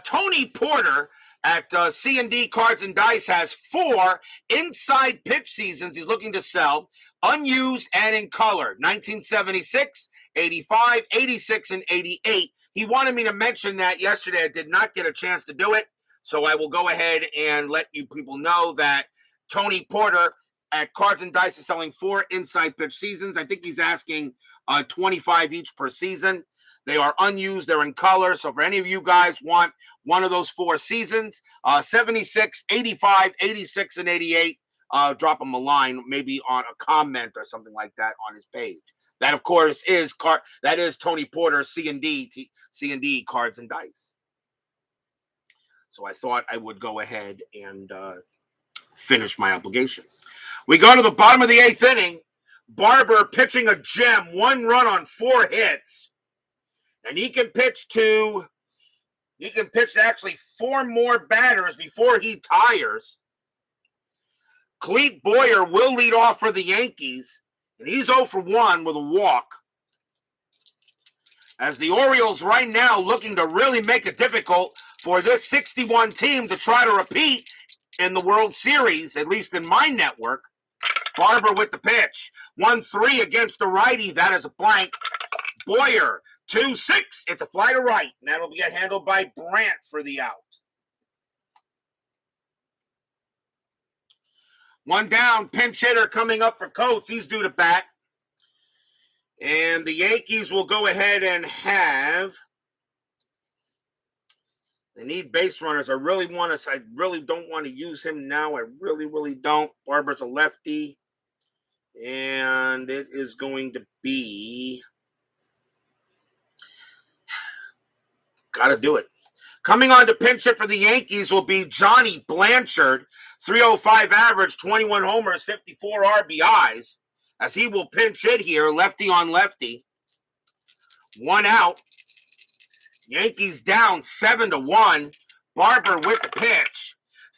[SPEAKER 1] Tony Porter at C&D Cards and Dice has 4 inside pitch seasons he's looking to sell, unused and in color, 1976, 85, 86, and 88. He wanted me to mention that yesterday. I did not get a chance to do it, so I will go ahead and let you people know that Tony Porter at Cards and Dice is selling 4 inside pitch seasons. I think he's asking $25 each per season. They are unused. They're in color. So for any of you guys want one of those 4 seasons, 76, 85, 86, and 88, drop him a line, maybe on a comment or something like that on his page. That, of course, is Tony Porter's C&D Cards and Dice. So I thought I would go ahead and finish my obligation. We go to the bottom of the 8th inning. Barber pitching a gem, 1 run on 4 hits. And he can pitch to actually 4 more batters before he tires. Clete Boyer will lead off for the Yankees, and he's 0 for 1 with a walk. As the Orioles right now looking to really make it difficult for this 61 team to try to repeat in the World Series, at least in my network. Barber with the pitch. 1-3 against the righty. That is a blank. Boyer, 2-6. It's a fly to right, and that'll get handled by Brandt for the out. 1 down, pinch hitter coming up for Coates. He's due to bat. And the Yankees will go ahead and they need base runners. I really don't want to use him now. I really don't. Barber's a lefty. And it is going to be, gotta do it. Coming on to pinch hit for the Yankees will be Johnny Blanchard. 305 average, 21 homers, 54 RBIs. As he will pinch hit here, lefty on lefty. 1 out. Yankees down 7-1. Barber with the pitch.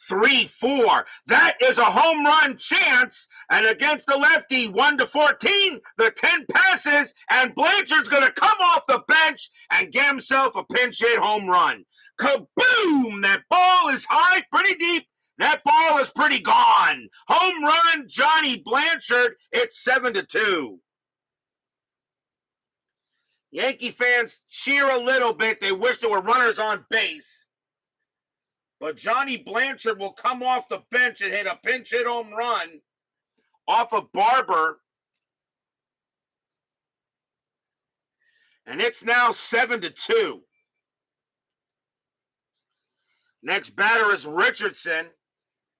[SPEAKER 1] 3-4. That is a home run chance. And against the lefty, 1-14. The 10 passes, and Blanchard's going to come off the bench and get himself a pinch hit home run. Kaboom! That ball is high, pretty deep. That ball is pretty gone. Home run, Johnny Blanchard. It's 7-2. Yankee fans cheer a little bit. They wish there were runners on base. But Johnny Blanchard will come off the bench and hit a pinch hit home run off of Barber. And it's now 7-2. Next batter is Richardson.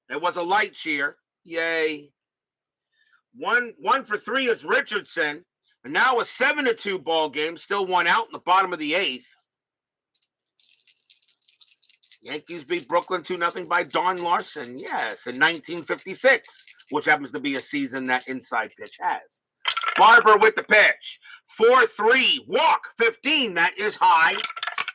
[SPEAKER 1] It was a light cheer. Yay. 1 for 3 is Richardson. And now a 7-2 ball game. Still 1 out in the bottom of the 8th. Yankees beat Brooklyn 2-0 by Don Larson. Yes, in 1956, which happens to be a season that inside pitch has. Barber with the pitch. 4-3. Walk 15. That is high.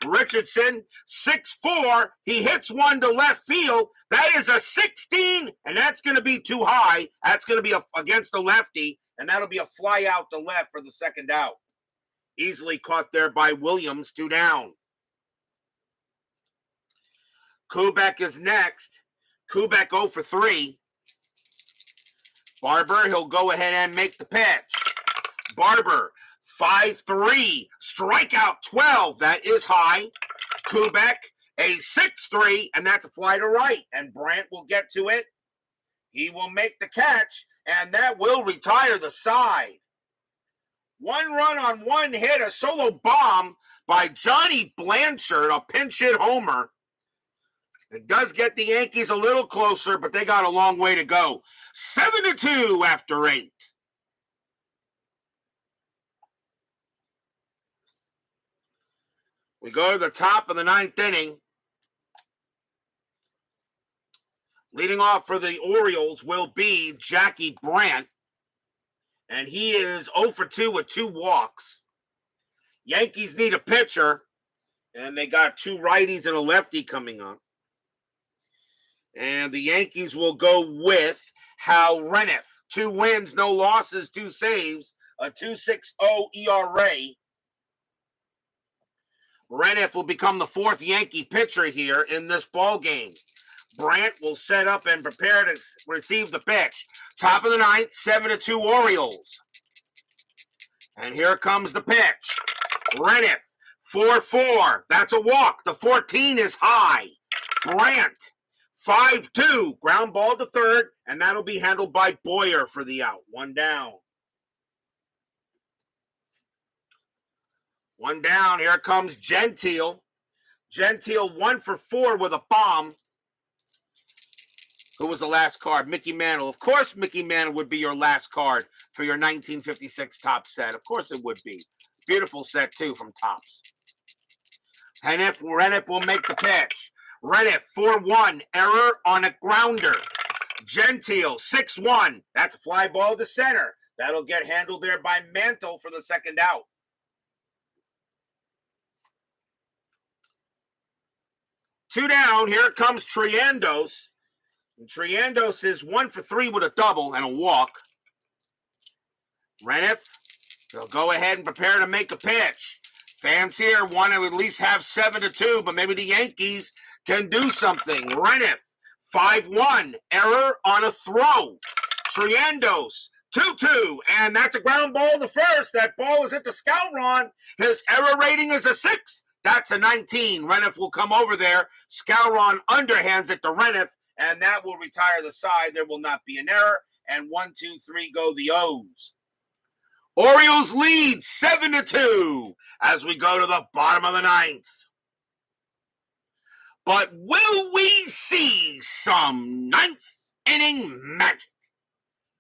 [SPEAKER 1] Richardson, 6-4. He hits 1 to left field. That is a 16, and that's going to be too high. That's going to be against the lefty, and that'll be a fly out to left for the second out. Easily caught there by Williams, 2 down. Kubek is next. Kubek 0 for 3. Barber, he'll go ahead and make the pitch. Barber, 5-3. Strikeout 12. That is high. Kubek, a 6-3, and that's a fly to right. And Brandt will get to it. He will make the catch, and that will retire the side. 1 run on 1 hit, a solo bomb by Johnny Blanchard, a pinch hit homer. It does get the Yankees a little closer, but they got a long way to go. 7-2 after 8. We go to the top of the 9th inning. Leading off for the Orioles will be Jackie Brandt. And he is 0 for 2 with 2 walks. Yankees need a pitcher. And they got 2 righties and a lefty coming up. And the Yankees will go with Hal Reniff. 2 wins, no losses, 2 saves, a 2.60 ERA. Reniff will become the 4th Yankee pitcher here in this ball game. Brandt will set up and prepare to receive the pitch. Top of the 9th, 7-2 Orioles. And here comes the pitch. Reniff, 4-4. That's a walk. The 14 is high. Brandt, 5-2, ground ball to third, and that'll be handled by Boyer for the out. 1 down. 1 down. Here comes Gentile. Gentile 1 for 4 with a bomb. Who was the last card? Mickey Mantle. Of course, Mickey Mantle would be your last card. for your 1956 top set. Of course it would be. Beautiful set, too, from Topps. Reniff will make the pitch. Reniff, 4-1, error on a grounder. Gentile, 6-1. That's a fly ball to center. That'll get handled there by Mantle for the second out. Two down. Here comes Triandos. And Triandos is 1 for 3 with a double and a walk. Reniff, they'll go ahead and prepare to make a pitch. Fans here want to at least have 7-2, but maybe the Yankees can do something. Reniff, 5-1, error on a throw. Triandos, 2-2, and that's a ground ball to first. That ball is hit the Scouron. His error rating is a 6. That's a 19. Reniff will come over there. Scouron underhands it to Reniff, and that will retire the side. There will not be an error. And 1, 2, 3 go the O's. Orioles lead 7-2 as we go to the bottom of the ninth. But will we see some ninth inning magic?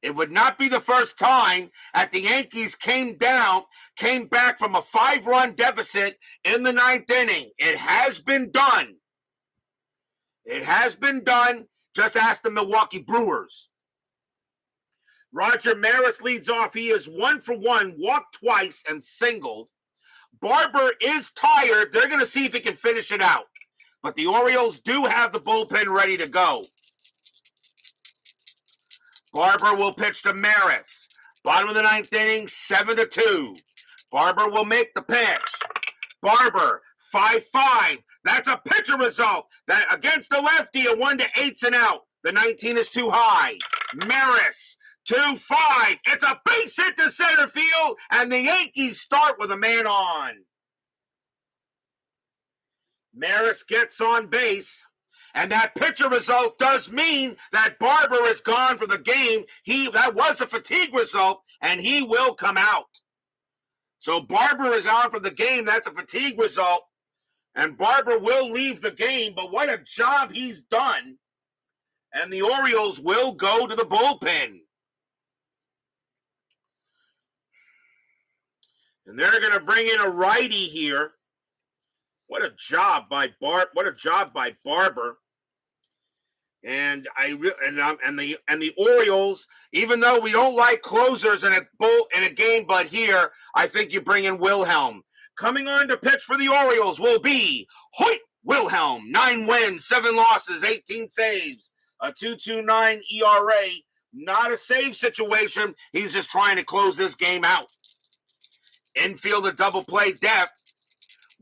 [SPEAKER 1] It would not be the first time that the Yankees came back from a 5-run deficit in the ninth inning. It has been done. It has been done. Just ask the Milwaukee Brewers. Roger Maris leads off. He is 1 for 1, walked twice and singled. Barber is tired. They're going to see if he can finish it out. But the Orioles do have the bullpen ready to go. Barber will pitch to Maris. Bottom of the ninth inning, 7-2. Barber will make the pitch. Barber, 5-5. That's a pitcher result. That against the lefty, a 1-8's an out. The 19 is too high. Maris, 2-5. It's a base hit to center field, and the Yankees start with a man on. Maris gets on base, and that pitcher result does mean that Barber is gone for the game. That was a fatigue result, and he will come out. So Barber is on for the game. That's a fatigue result, and Barber will leave the game, but what a job he's done. And the Orioles will go to the bullpen. And they're going to bring in a righty here. What a job by Barber. And the Orioles, even though we don't like closers in a game, but here I think you bring in Wilhelm. Coming on to pitch for the Orioles will be Hoyt Wilhelm. 9 wins, 7 losses, 18 saves, a 2.29 ERA. Not a save situation. He's just trying to close this game out. Infield a double play depth.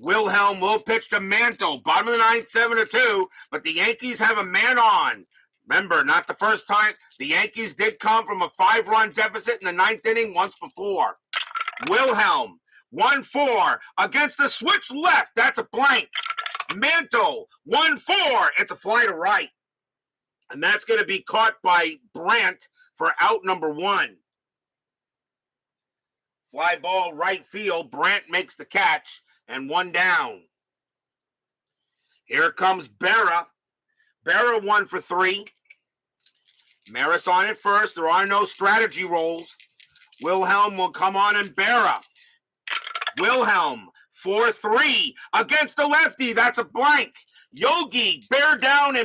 [SPEAKER 1] Wilhelm will pitch to Mantle. Bottom of the ninth, 7-2. But the Yankees have a man on. Remember, not the first time. The Yankees did come from a 5-run deficit in the ninth inning once before. Wilhelm, 1-4 against the switch left. That's a blank. Mantle, 1-4. It's a fly to right. And that's going to be caught by Brandt for out number 1. Fly ball right field. Brandt makes the catch. And 1 down. Here comes Berra. Berra 1 for 3. Maris on it first. There are no strategy rolls. Wilhelm will come on and Berra. Wilhelm 4-3 against the lefty. That's a blank. Yogi Berra down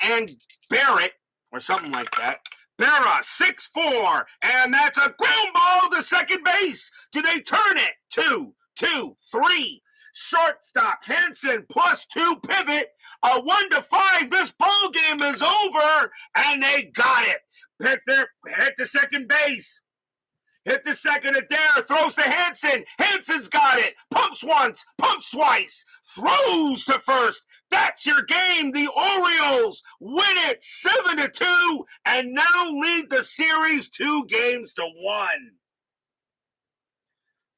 [SPEAKER 1] and Barrett or something like that. Berra, 6-4, and that's a ground ball to second base. Do they turn it? 2-2-3. Shortstop, Hansen, +2 pivot. A 1-5. This ball game is over, and they got it. Hit to second base. Hit the second. Adair throws to Hansen. Hansen's got it. Pumps once, pumps twice. Throws to first. That's your game. The Orioles win it 7-2 and now lead the series 2-1.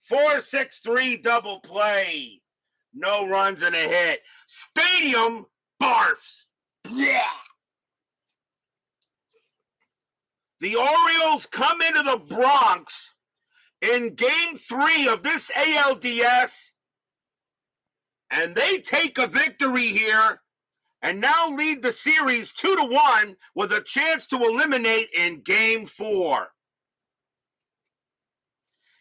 [SPEAKER 1] 4-6-3 double play. No runs and a hit. Stadium barfs. Yeah. The Orioles come into the Bronx in Game 3 of this ALDS, and they take a victory here and now lead the series 2-1 with a chance to eliminate in Game 4.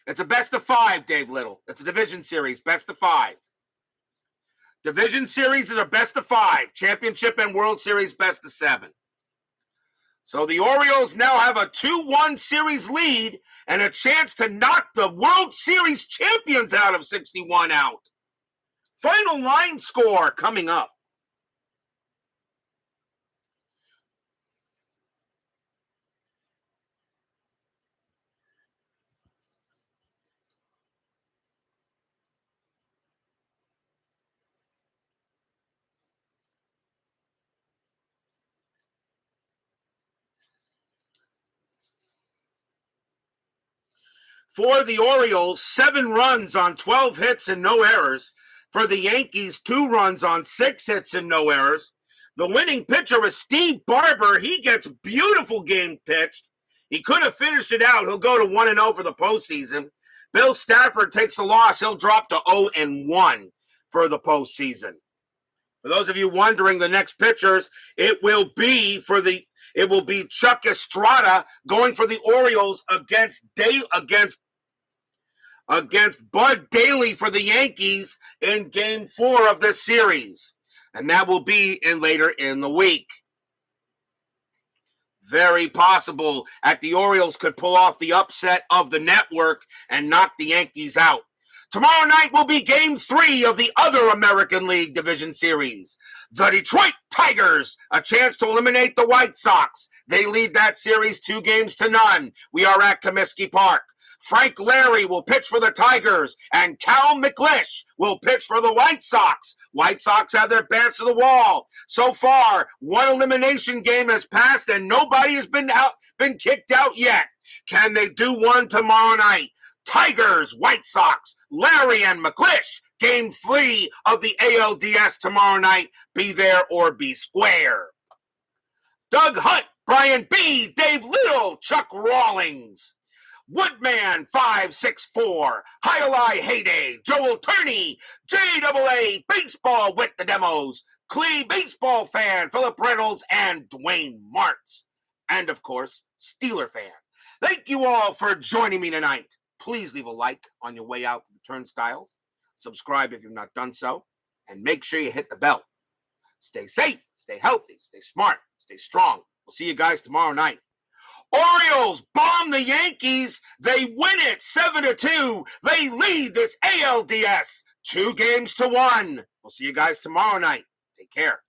[SPEAKER 1] It's a best of 5, Dave Little. It's a division series, best of 5. Division series is a best of 5. Championship and World Series, best of 7. So the Orioles now have a 2-1 series lead and a chance to knock the World Series champions out of 61 out. Final line score coming up. For the Orioles, 7 runs on 12 hits and no errors. For the Yankees, 2 runs on 6 hits and no errors. The winning pitcher is Steve Barber. He gets beautiful game pitched. He could have finished it out. He'll go to 1-0 for the postseason. Bill Stafford takes the loss. He'll drop to 0-1 for the postseason. For those of you wondering, the next pitchers, it will be Chuck Estrada going for the Orioles against Bud Daly for the Yankees in Game 4 of this series. And that will be later in the week. Very possible that the Orioles could pull off the upset of the network and knock the Yankees out. Tomorrow night will be Game 3 of the other American League Division Series. The Detroit Tigers, a chance to eliminate the White Sox. They lead that series 2-0. We are at Comiskey Park. Frank Larry will pitch for the Tigers, and Cal McLeish will pitch for the White Sox. White Sox have their backs to the wall. So far, one elimination game has passed, and nobody has been kicked out yet. Can they do one tomorrow night? Tigers, White Sox, Larry and McLeish, Game 3 of the ALDS tomorrow night. Be there or be square. Doug Hunt, Brian B., Dave Little, Chuck Rawlings, Woodman 564, Highlight Heyday, Joel Turney, JAA Baseball with the demos, Clee Baseball fan, Philip Reynolds, and Dwayne Martz. And of course, Steeler fan. Thank you all for joining me tonight. Please leave a like on your way out to the turnstiles. Subscribe if you've not done so. And make sure you hit the bell. Stay safe, stay healthy, stay smart, stay strong. We'll see you guys tomorrow night. Orioles bomb the Yankees. They win it 7-2. They lead this ALDS 2-1. We'll see you guys tomorrow night. Take care.